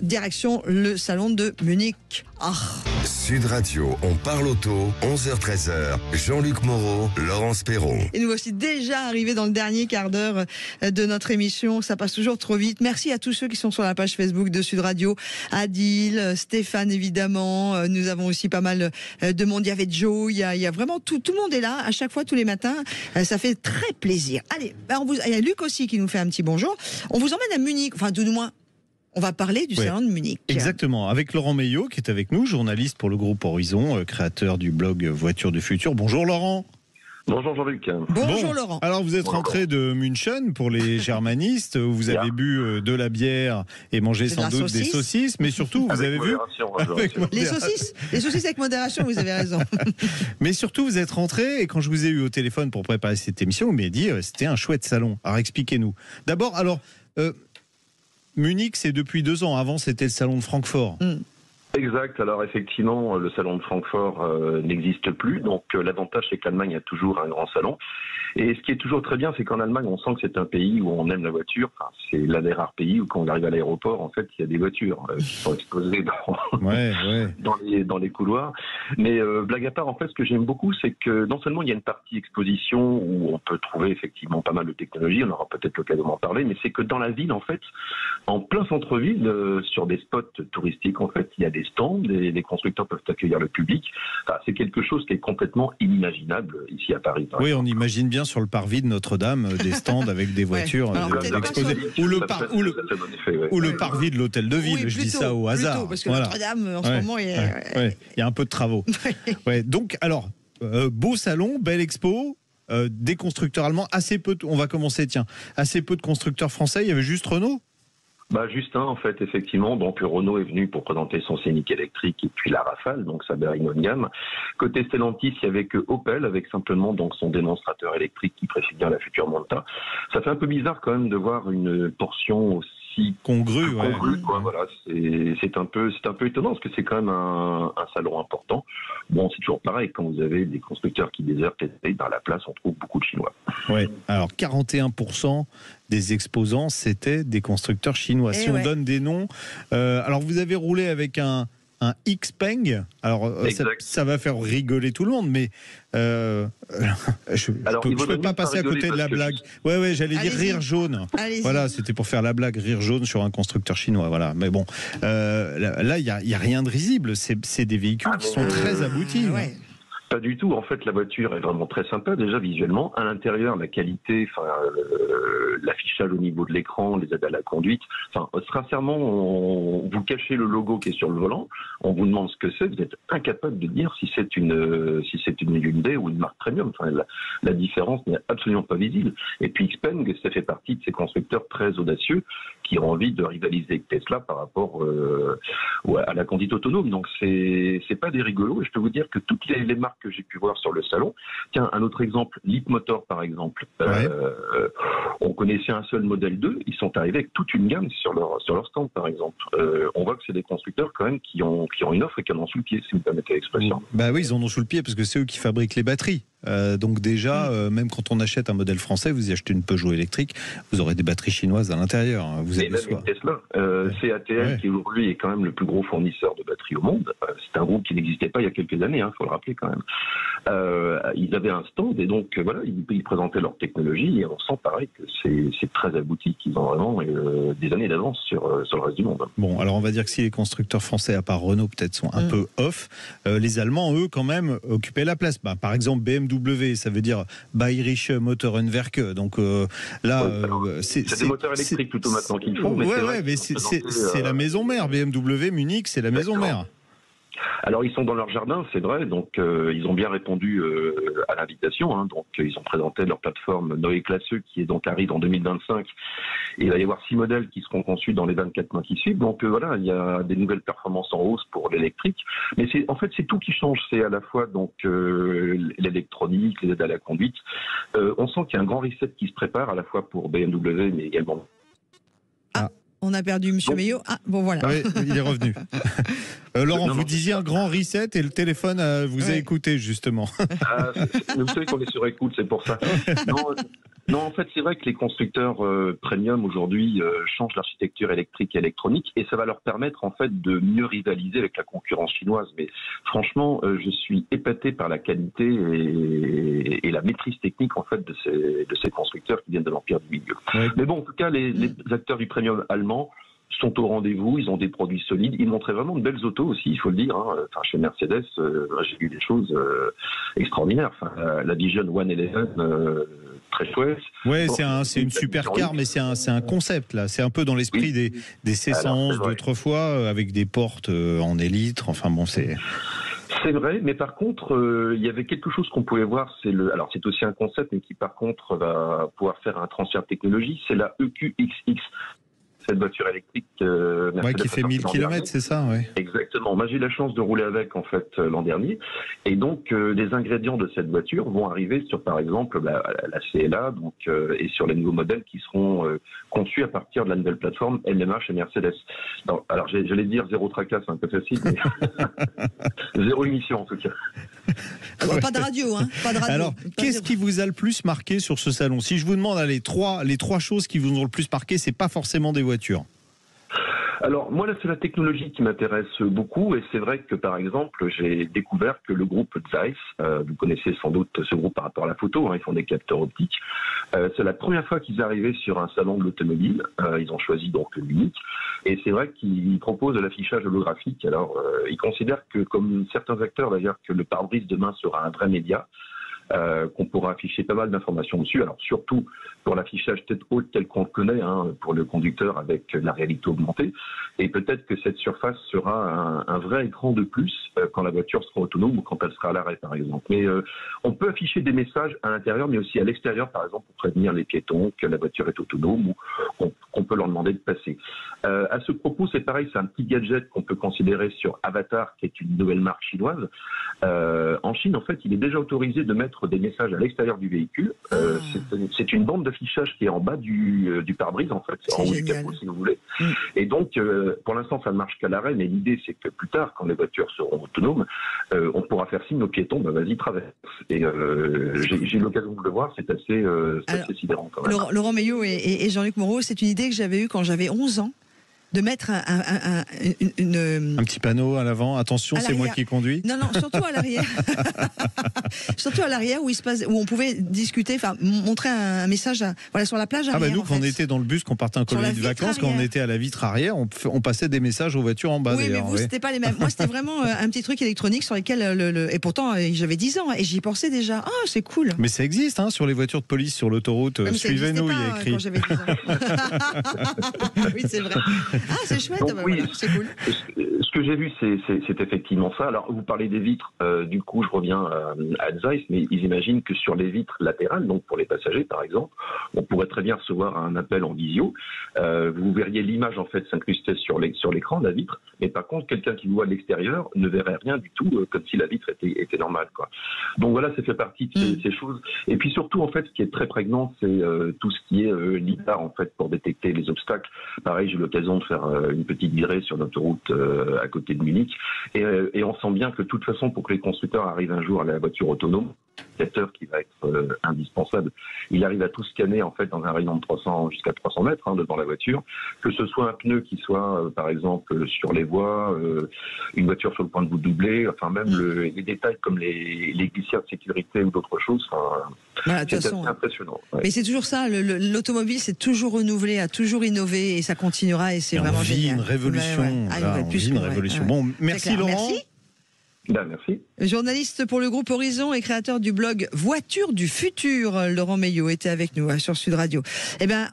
B: Direction le salon de Munich.
A: Sud Radio, on parle auto, 11h-13h. Jean-Luc Moreau, Laurence Perron.
B: Et nous voici déjà arrivés dans le dernier quart d'heure de notre émission. Ça passe toujours trop vite. Merci à tous ceux qui sont sur la page Facebook de Sud Radio. Adil, Stéphane évidemment. Nous avons aussi pas mal de monde. Il y avait Joe. Il y a vraiment tout le monde est là à chaque fois, tous les matins. Ça fait très plaisir. Allez, il y a Luc aussi qui nous fait un petit bonjour. On vous emmène à Munich. Enfin, tout du moins. On va parler du salon de Munich.
C: Exactement, avec Laurent Meillot qui est avec nous, journaliste pour le groupe Horizon, créateur du blog Voitures du Futur. Bonjour Laurent.
N: Bonjour Jean-Luc.
B: Bonjour Laurent.
C: Alors vous êtes rentré de München pour les germanistes, où vous avez bu de la bière et mangé sans doute des saucisses, mais surtout vous avez vu...
B: Les saucisses avec modération, vous avez raison.
C: Mais surtout vous êtes rentré, et quand je vous ai eu au téléphone pour préparer cette émission, vous m'avez dit c'était un chouette salon. Alors expliquez-nous. D'abord, Munich, c'est depuis 2 ans. Avant, c'était le salon de Francfort.
N: Exact. Alors effectivement, le salon de Francfort n'existe plus. Donc l'avantage, c'est qu'Allemagne a toujours un grand salon. Et ce qui est toujours très bien, c'est qu'en Allemagne, on sent que c'est un pays où on aime la voiture. Enfin, c'est l'un des rares pays où quand on arrive à l'aéroport, en fait, il y a des voitures qui sont exposées dans les couloirs. Mais blague à part, en fait, ce que j'aime beaucoup, c'est que non seulement il y a une partie exposition où on peut trouver effectivement pas mal de technologies, on aura peut-être l'occasion d'en parler, mais c'est que dans la ville, en fait, en plein centre-ville, sur des spots touristiques, en fait, il y a des stands, les constructeurs peuvent accueillir le public. Enfin, c'est quelque chose qui est complètement inimaginable ici à Paris.
C: Oui, on imagine bien sur le parvis de Notre-Dame des stands avec des voitures exposées. Ou le parvis de l'hôtel de ville, je dis ça au hasard.
B: Parce que Notre-Dame, en ce moment,
C: il y a un peu de travaux. Donc, alors, beau salon, belle expo. Des constructeurs allemands, assez peu. On va commencer, assez peu de constructeurs français. Il y avait juste Renault.
N: Juste un, en fait, effectivement. Donc, Renault est venu pour présenter son Scénic électrique et puis la Rafale, donc sa berline haut de gamme. Côté Stellantis, il n'y avait que Opel avec simplement donc son démonstrateur électrique qui précise bien la future Monta. Ça fait un peu bizarre quand même de voir une portion aussi
C: congrue,
N: quoi. Voilà, c'est un peu étonnant parce que c'est quand même un salon important. Bon, c'est toujours pareil quand vous avez des constructeurs qui désertent et dans la place on trouve beaucoup de Chinois.
C: Ouais. Alors 41% des exposants c'était des constructeurs chinois. Si on donne des noms, alors vous avez roulé avec un Xpeng. Alors ça va faire rigoler tout le monde, mais je ne peux pas passer à côté de la blague. Ouais, j'allais dire rire jaune. Voilà, c'était pour faire la blague, rire jaune sur un constructeur chinois. Voilà, mais bon, là il y a rien de risible. C'est des véhicules qui sont très aboutis.
B: Ouais.
N: Pas du tout. En fait, la voiture est vraiment très sympa déjà visuellement. À l'intérieur, la qualité, l'affichage au niveau de l'écran, les aides à la conduite. Sincèrement, vous cachez le logo qui est sur le volant. On vous demande ce que c'est. Vous êtes incapable de dire si c'est une Hyundai ou une marque premium. La différence n'est absolument pas visible. Et puis Xpeng, ça fait partie de ces constructeurs très audacieux qui ont envie de rivaliser avec Tesla par rapport à la conduite autonome. Donc c'est pas des rigolos. Et je peux vous dire que toutes les marques que j'ai pu voir sur le salon. Tiens, un autre exemple, Leapmotor par exemple. On connaissait un seul modèle 2, ils sont arrivés avec toute une gamme sur leur stand par exemple. On voit que c'est des constructeurs quand même qui ont une offre et qui en ont sous le pied, si vous me permettez l'expression.
C: Oui, ils en ont sous le pied parce que c'est eux qui fabriquent les batteries. Donc déjà, même quand on achète un modèle français, vous y achetez une Peugeot électrique, vous aurez des batteries chinoises à l'intérieur. Vous avez
N: même une Tesla. CATL qui aujourd'hui est quand même le plus gros fournisseur de batteries au monde. C'est un groupe qui n'existait pas il y a quelques années, faut le rappeler quand même. Ils avaient un stand et donc voilà, ils présentaient leur technologie et on sent pareil que c'est très abouti, qu'ils ont vraiment des années d'avance sur le reste du monde.
C: Bon, alors on va dire que si les constructeurs français, à part Renault peut-être, sont un peu off, les Allemands, eux, quand même, occupaient la place. Par exemple, BMW, ça veut dire Bayerische Motorenwerke. Donc
N: c'est des moteurs électriques plutôt maintenant qu'ils font.
C: Mais c'est la maison mère. BMW, Munich, c'est la maison mère.
N: Alors ils sont dans leur jardin, c'est vrai, donc ils ont bien répondu à l'invitation, donc ils ont présenté leur plateforme Neue Klasse qui est donc arrive en 2025. Et il va y avoir 6 modèles qui seront conçus dans les 24 mois qui suivent, donc voilà, il y a des nouvelles performances en hausse pour l'électrique, mais c'est tout qui change, c'est à la fois donc l'électronique, les aides à la conduite. On sent qu'il y a un grand reset qui se prépare à la fois pour BMW mais également.
B: On a perdu M. Meillot. Bon voilà.
C: Oui, il est revenu. Laurent, vous disiez un grand reset et le téléphone vous a écouté justement.
N: Vous savez qu'on est sur écoute, c'est pour ça. Non, en fait, c'est vrai que les constructeurs premium aujourd'hui changent l'architecture électrique et électronique et ça va leur permettre en fait de mieux rivaliser avec la concurrence chinoise. Mais franchement, je suis épaté par la qualité et la maîtrise technique en fait de ces constructeurs qui viennent de l'empire du milieu. Oui. Mais bon, en tout cas, les acteurs du premium allemand sont au rendez-vous, ils ont des produits solides, ils montraient vraiment de belles autos aussi, il faut le dire. Chez Mercedes, j'ai vu des choses extraordinaires. La Vision 111, très chouette.
C: Ouais, c'est une supercar, mais c'est un concept là. C'est un peu dans l'esprit des C111 d'autrefois, avec des portes en élytre. Enfin bon, c'est
N: vrai, mais par contre, il y avait quelque chose qu'on pouvait voir. Alors c'est aussi un concept, mais qui par contre va pouvoir faire un transfert de technologie. C'est la EQXX. Cette voiture électrique
C: qui fait 1000 km, c'est ça, oui.
N: Exactement. Moi, j'ai eu la chance de rouler avec en fait l'an dernier, et donc les ingrédients de cette voiture vont arriver sur, par exemple, la CLA, donc et sur les nouveaux modèles qui seront conçus à partir de la nouvelle plateforme LMH chez Mercedes. Alors, j'allais dire zéro tracas, c'est un peu facile, mais zéro émission en tout cas.
B: Pas de radio, pas de radio.
C: Alors, qu'est-ce qui vous a le plus marqué sur ce salon? Si je vous demande les trois choses qui vous ont le plus marqué, c'est pas forcément des voitures.
N: Alors, moi, là, c'est la technologie qui m'intéresse beaucoup. Et c'est vrai que, par exemple, j'ai découvert que le groupe Zeiss, vous connaissez sans doute ce groupe par rapport à la photo, ils font des capteurs optiques. C'est la première fois qu'ils arrivaient sur un salon de l'automobile. Ils ont choisi donc Munich. Et c'est vrai qu'ils proposent de l'affichage holographique. Alors, ils considèrent que, comme certains acteurs d'ailleurs, que le pare-brise demain sera un vrai média. qu'on pourra afficher pas mal d'informations dessus. Alors surtout pour l'affichage tête haute tel qu'on le connaît, pour le conducteur avec la réalité augmentée. Et peut-être que cette surface sera un vrai écran de plus quand la voiture sera autonome ou quand elle sera à l'arrêt, par exemple. Mais on peut afficher des messages à l'intérieur, mais aussi à l'extérieur, par exemple, pour prévenir les piétons que la voiture est autonome ou qu'on peut leur demander de passer. À ce propos, c'est pareil, c'est un petit gadget qu'on peut considérer sur Avatar, qui est une nouvelle marque chinoise. En Chine, en fait, il est déjà autorisé de mettre des messages à l'extérieur du véhicule. C'est une bande d'affichage qui est en bas du pare-brise, en fait, en haut du capot, si vous voulez. Et donc, pour l'instant, ça ne marche qu'à l'arrêt, mais l'idée, c'est que plus tard, quand les voitures seront autonomes, on pourra faire signe aux piétons, vas-y, traverse. Et j'ai eu l'occasion de le voir, c'est assez sidérant quand même.
B: Laurent Meillot et Jean-Luc Moreau, c'est une idée que j'avais eue quand j'avais 11 ans. De mettre un
C: petit panneau à l'avant, attention, c'est moi qui conduis.
B: Non, surtout à l'arrière. Surtout à l'arrière où on pouvait discuter, montrer un message sur la plage arrière.
C: Nous, quand on était dans le bus, qu'on partait en colonie de vacances, quand on était à la vitre arrière, on passait des messages aux voitures en bas.
B: Oui, mais vous, c'était pas les mêmes. Moi, c'était vraiment un petit truc électronique sur lequel, et pourtant, j'avais 10 ans et j'y pensais déjà. Oh, c'est cool.
C: Mais ça existe, sur les voitures de police, sur l'autoroute. Suivez-nous, il y a écrit.
B: Quand j'avais 10 ans. Oui, c'est vrai. Ah, c'est chouette,
N: donc, oui,
B: c'est cool.
N: Ce que j'ai vu, c'est effectivement ça. Alors, vous parlez des vitres, du coup, je reviens à Zeiss, mais ils imaginent que sur les vitres latérales, donc pour les passagers, par exemple, on pourrait très bien recevoir un appel en visio. Vous verriez l'image, en fait, s'incruster sur l'écran de la vitre, mais par contre, quelqu'un qui vous voit de l'extérieur ne verrait rien du tout, comme si la vitre était normale, quoi. Donc voilà, ça fait partie de ces choses. Et puis surtout, en fait, ce qui est très prégnant, c'est tout ce qui est lidar, en fait, pour détecter les obstacles. Pareil, j'ai eu l'occasion de faire une petite virée sur l'autoroute à côté de Munich. Et on sent bien que de toute façon, pour que les constructeurs arrivent un jour à la voiture autonome, qui va être indispensable. Il arrive à tout scanner en fait dans un rayon de 300 jusqu'à 300 mètres devant la voiture, que ce soit un pneu qui soit par exemple sur les voies, une voiture sur le point de vous doubler, enfin même les détails comme les glissières de sécurité ou d'autres choses. C'est assez impressionnant. Ouais.
B: Mais c'est toujours ça, l'automobile c'est toujours renouvelé, a toujours innové et ça continuera et c'est vraiment génial.
C: Une révolution. On vit une révolution. Bon, merci Laurent.
B: Merci.
N: Merci.
B: Journaliste pour le groupe Horizon et créateur du blog Voitures du futur, Laurent Meillot était avec nous sur Sud Radio.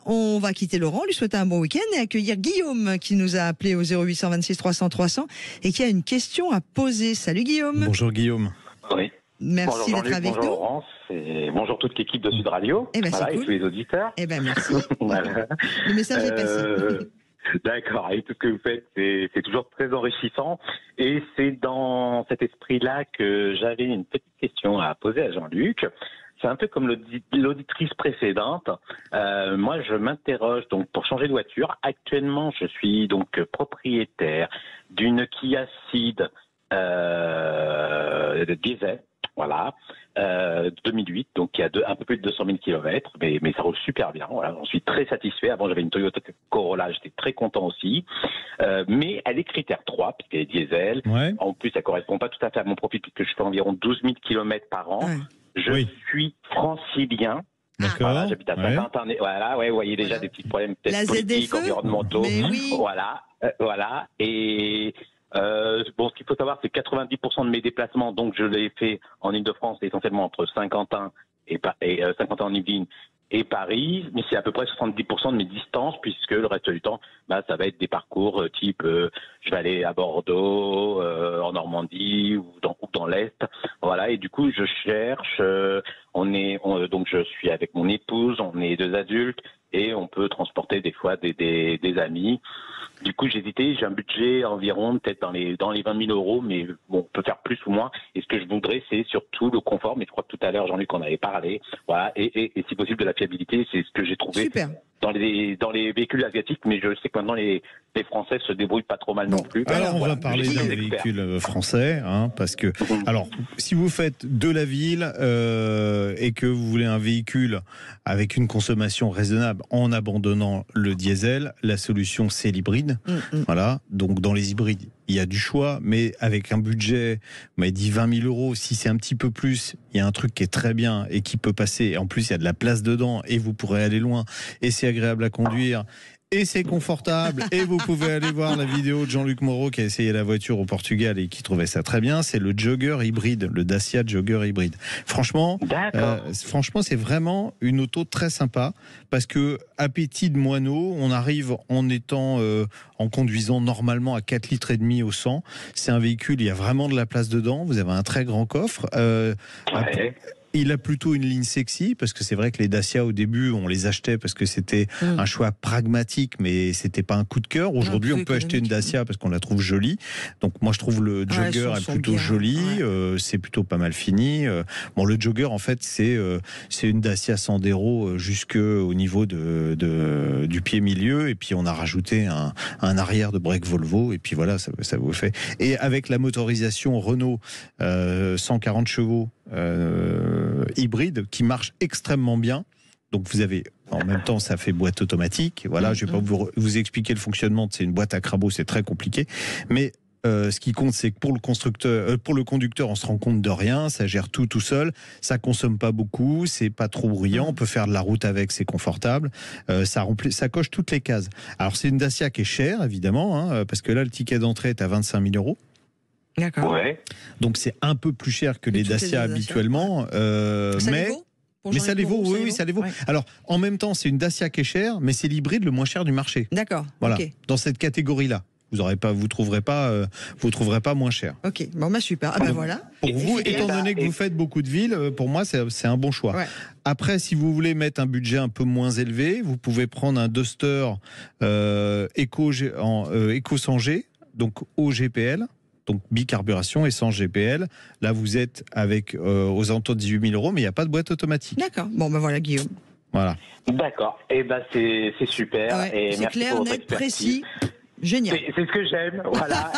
B: On va quitter Laurent, lui souhaiter un bon week-end et accueillir Guillaume qui nous a appelé au 0826 300 300 et qui a une question à poser. Salut Guillaume.
C: Bonjour Guillaume.
O: Oui.
B: Merci d'être avec nous.
O: Bonjour Laurence et bonjour toute l'équipe de Sud Radio.
B: Cool.
O: Et tous les auditeurs.
B: Merci. Le message est passé.
O: D'accord, et tout ce que vous faites, c'est toujours très enrichissant. Et c'est dans cet esprit-là que j'avais une petite question à poser à Jean-Luc. C'est un peu comme l'auditrice précédente. Moi, je m'interroge donc pour changer de voiture. Actuellement, je suis donc propriétaire d'une Kia Ceed diesel. Voilà, 2008, donc il y a un peu plus de 200 000 km, mais ça roule super bien. Voilà, j'en suis très satisfait. Avant, j'avais une Toyota Corolla, j'étais très content aussi. Mais elle est critère 3, puisqu'elle est diesel. Ouais. En plus, ça correspond pas tout à fait à mon profil, puisque je fais environ 12 000 km par an. Ouais. Je suis francilien.
C: D'accord.
O: Voilà, j'habite à Saint-Quentin. Voilà, vous voyez déjà des petits problèmes peut-être politiques, environnementaux.
B: Oui.
O: Voilà. Et ce qu'il faut savoir, c'est que 90% de mes déplacements, donc je les fais en Ile-de-France, essentiellement entre Saint-Quentin et Saint-Quentin en Yvelines et Paris, mais c'est à peu près 70% de mes distances, puisque le reste du temps, ça va être des parcours type je vais aller à Bordeaux, en Normandie ou dans l'Est, voilà. Et du coup, je cherche. Donc je suis avec mon épouse, on est 2 adultes et on peut transporter des fois des amis. Du coup, j'ai hésité, j'ai un budget environ peut-être dans les 20 000 euros, mais bon, on peut faire plus ou moins. Et ce que je voudrais, c'est surtout le confort, mais je crois que tout à l'heure, Jean-Luc en avait parlé, voilà, et si possible de la fiabilité, c'est ce que j'ai trouvé.
B: Super.
O: Dans les véhicules asiatiques, mais je sais que maintenant les Français se débrouillent pas trop mal non plus.
C: Alors on va parler d'un véhicule français, parce que alors si vous faites de la ville et que vous voulez un véhicule avec une consommation raisonnable en abandonnant le diesel, la solution c'est l'hybride. Voilà, donc dans les hybrides il y a du choix, mais avec un budget, on m'a dit 20 000 euros, si c'est un petit peu plus, il y a un truc qui est très bien et qui peut passer. Et en plus, il y a de la place dedans et vous pourrez aller loin. Et c'est agréable à conduire. Et c'est confortable. Et vous pouvez aller voir la vidéo de Jean-Luc Moreau qui a essayé la voiture au Portugal et qui trouvait ça très bien. C'est le Jogger hybride, le Dacia Jogger hybride. Franchement, c'est vraiment une auto très sympa parce que appétit de moineau, on arrive en conduisant normalement à 4,5 litres au 100. C'est un véhicule, il y a vraiment de la place dedans. Vous avez un très grand coffre. Il a plutôt une ligne sexy parce que c'est vrai que les Dacia au début on les achetait parce que c'était un choix pragmatique mais c'était pas un coup de cœur. Aujourd'hui on peut acheter une Dacia parce qu'on la trouve jolie. Donc moi je trouve le Jogger est plutôt joli, c'est plutôt pas mal fini. Bon le Jogger en fait c'est une Dacia Sandero jusqu'au niveau du pied milieu et puis on a rajouté un arrière de break Volvo et puis voilà ça vous fait. Et avec la motorisation Renault 140 chevaux hybride qui marche extrêmement bien. Donc vous avez en même temps ça fait boîte automatique. Voilà, je vais pas vous expliquer le fonctionnement. C'est une boîte à crabot, c'est très compliqué. Mais ce qui compte, c'est que pour le conducteur, on se rend compte de rien. Ça gère tout seul. Ça consomme pas beaucoup. C'est pas trop bruyant. On peut faire de la route avec. C'est confortable. Ça coche toutes les cases. Alors c'est une Dacia qui est chère évidemment, parce que là le ticket d'entrée est à 25 000 €.
B: D'accord.
N: Ouais.
C: Donc c'est un peu plus cher que les Dacia habituellement, mais ça les vaut. Oui, ça les vaut. Ouais. Alors en même temps, c'est une Dacia qui est chère, mais c'est l'hybride le moins cher du marché.
B: D'accord.
C: Voilà.
B: Okay.
C: Dans cette catégorie-là, vous trouverez pas moins cher.
B: Ok. Bon super. Voilà.
C: Pour vous, étant donné que vous faites beaucoup de villes, pour moi c'est un bon choix. Ouais. Après, si vous voulez mettre un budget un peu moins élevé, vous pouvez prendre un Duster Eco sans G, donc au GPL. Donc bicarburation, essence GPL. Là, vous êtes avec aux alentours de 18 000 €, mais il n'y a pas de boîte automatique.
B: D'accord. Bon, voilà, Guillaume.
C: Voilà.
O: D'accord. C'est super.
B: Ouais,
O: et
B: c'est
O: merci
B: clair,
O: pour
B: net, précis. Génial.
O: C'est ce que j'aime, voilà.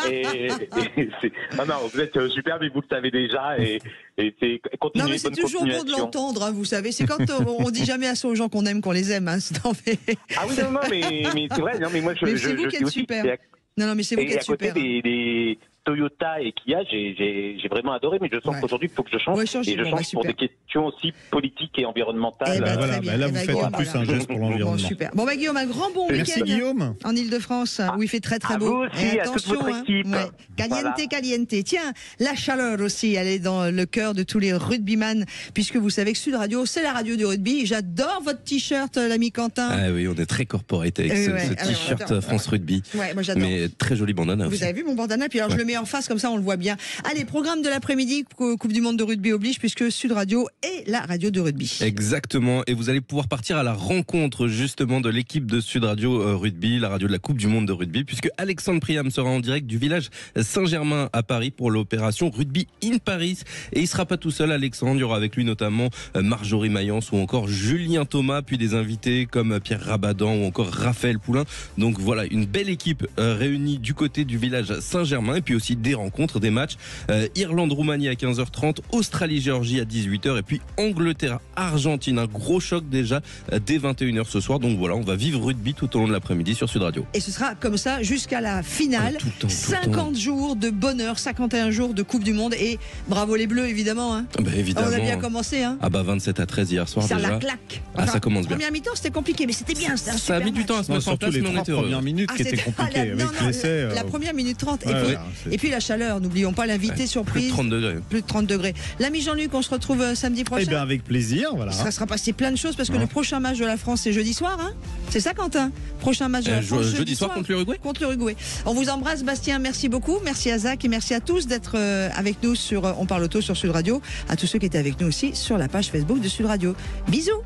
O: Non, vous êtes super, mais vous le savez déjà. Et c'est continuer.
B: Non, mais c'est toujours bon de l'entendre, hein, vous savez. C'est quand on dit jamais à ça aux gens qu'on aime, qu'on les aime. Hein.
O: Ah oui, non, mais c'est vrai. Non, mais moi,
B: c'est vous qui êtes super. Non, mais c'est vous qui êtes super.
O: À côté des Toyota et Kia, j'ai vraiment adoré, mais je sens qu'aujourd'hui, il faut que je change. Et je change pour des questions aussi politiques et environnementales.
C: Là, vous faites en plus un geste pour l'environnement.
B: Super. Bon, Guillaume, un grand bon week-end
C: Guillaume.
B: En Ile-de-France, où il fait très beau.
O: Vous aussi,
B: et attention,
O: à toute votre équipe.
B: Caliente. Tiens, la chaleur aussi, elle est dans le cœur de tous les rugbyman, puisque vous savez que Sud Radio, c'est la radio du rugby. J'adore votre t-shirt, l'ami Quentin.
P: Ah oui, on est très corporate avec ce t-shirt France Rugby.
B: Ouais, moi j'adore.
P: Mais très joli bandana aussi.
B: Vous avez vu mon bandana, puis alors je le mets en face, comme ça on le voit bien. Allez, programme de l'après-midi, Coupe du Monde de rugby oblige, puisque Sud Radio est la radio de rugby.
P: Exactement, et vous allez pouvoir partir à la rencontre justement de l'équipe de Sud Radio Rugby, la radio de la Coupe du Monde de rugby, puisque Alexandre Priam sera en direct du village Saint-Germain à Paris pour l'opération Rugby in Paris. Et il sera pas tout seul, Alexandre, il y aura avec lui notamment Marjorie Mayence ou encore Julien Thomas, puis des invités comme Pierre Rabadan ou encore Raphaël Poulain. Donc voilà, une belle équipe réunie du côté du village Saint-Germain, et puis aussi des rencontres, des matchs. Irlande-Roumanie à 15h30, Australie-Géorgie à 18h, et puis Angleterre-Argentine. Un gros choc déjà dès 21h ce soir. Donc voilà, on va vivre rugby tout au long de l'après-midi sur Sud Radio.
B: Et ce sera comme ça jusqu'à la finale.
P: Tout le temps,
B: 50 jours de bonheur, 51 jours de Coupe du Monde, et bravo les Bleus évidemment. Hein.
P: Évidemment.
B: On a bien commencé. Hein.
P: 27 à 13 hier soir
B: ça
P: déjà.
B: La claque.
P: Ça commence bien.
B: Première mi-temps c'était compliqué, mais c'était bien.
P: Ça a mis du temps à se mettre en place, mais on était heureux.
C: Première minute qui était compliquée.
B: La première minute 30. Et puis la chaleur, n'oublions pas l'invité surprise. Plus de 30 degrés. L'ami Jean-Luc, on se retrouve samedi prochain.
C: Eh bien, avec plaisir. Voilà.
B: Ça sera passé plein de choses parce que le prochain match de la France, c'est jeudi soir. Hein, c'est ça, Quentin? Prochain match de la France.
P: Jeudi soir contre l'Uruguay.
B: Contre l'Uruguay. On vous embrasse, Bastien. Merci beaucoup. Merci à Zach et merci à tous d'être avec nous sur On parle auto sur Sud Radio. À tous ceux qui étaient avec nous aussi sur la page Facebook de Sud Radio. Bisous.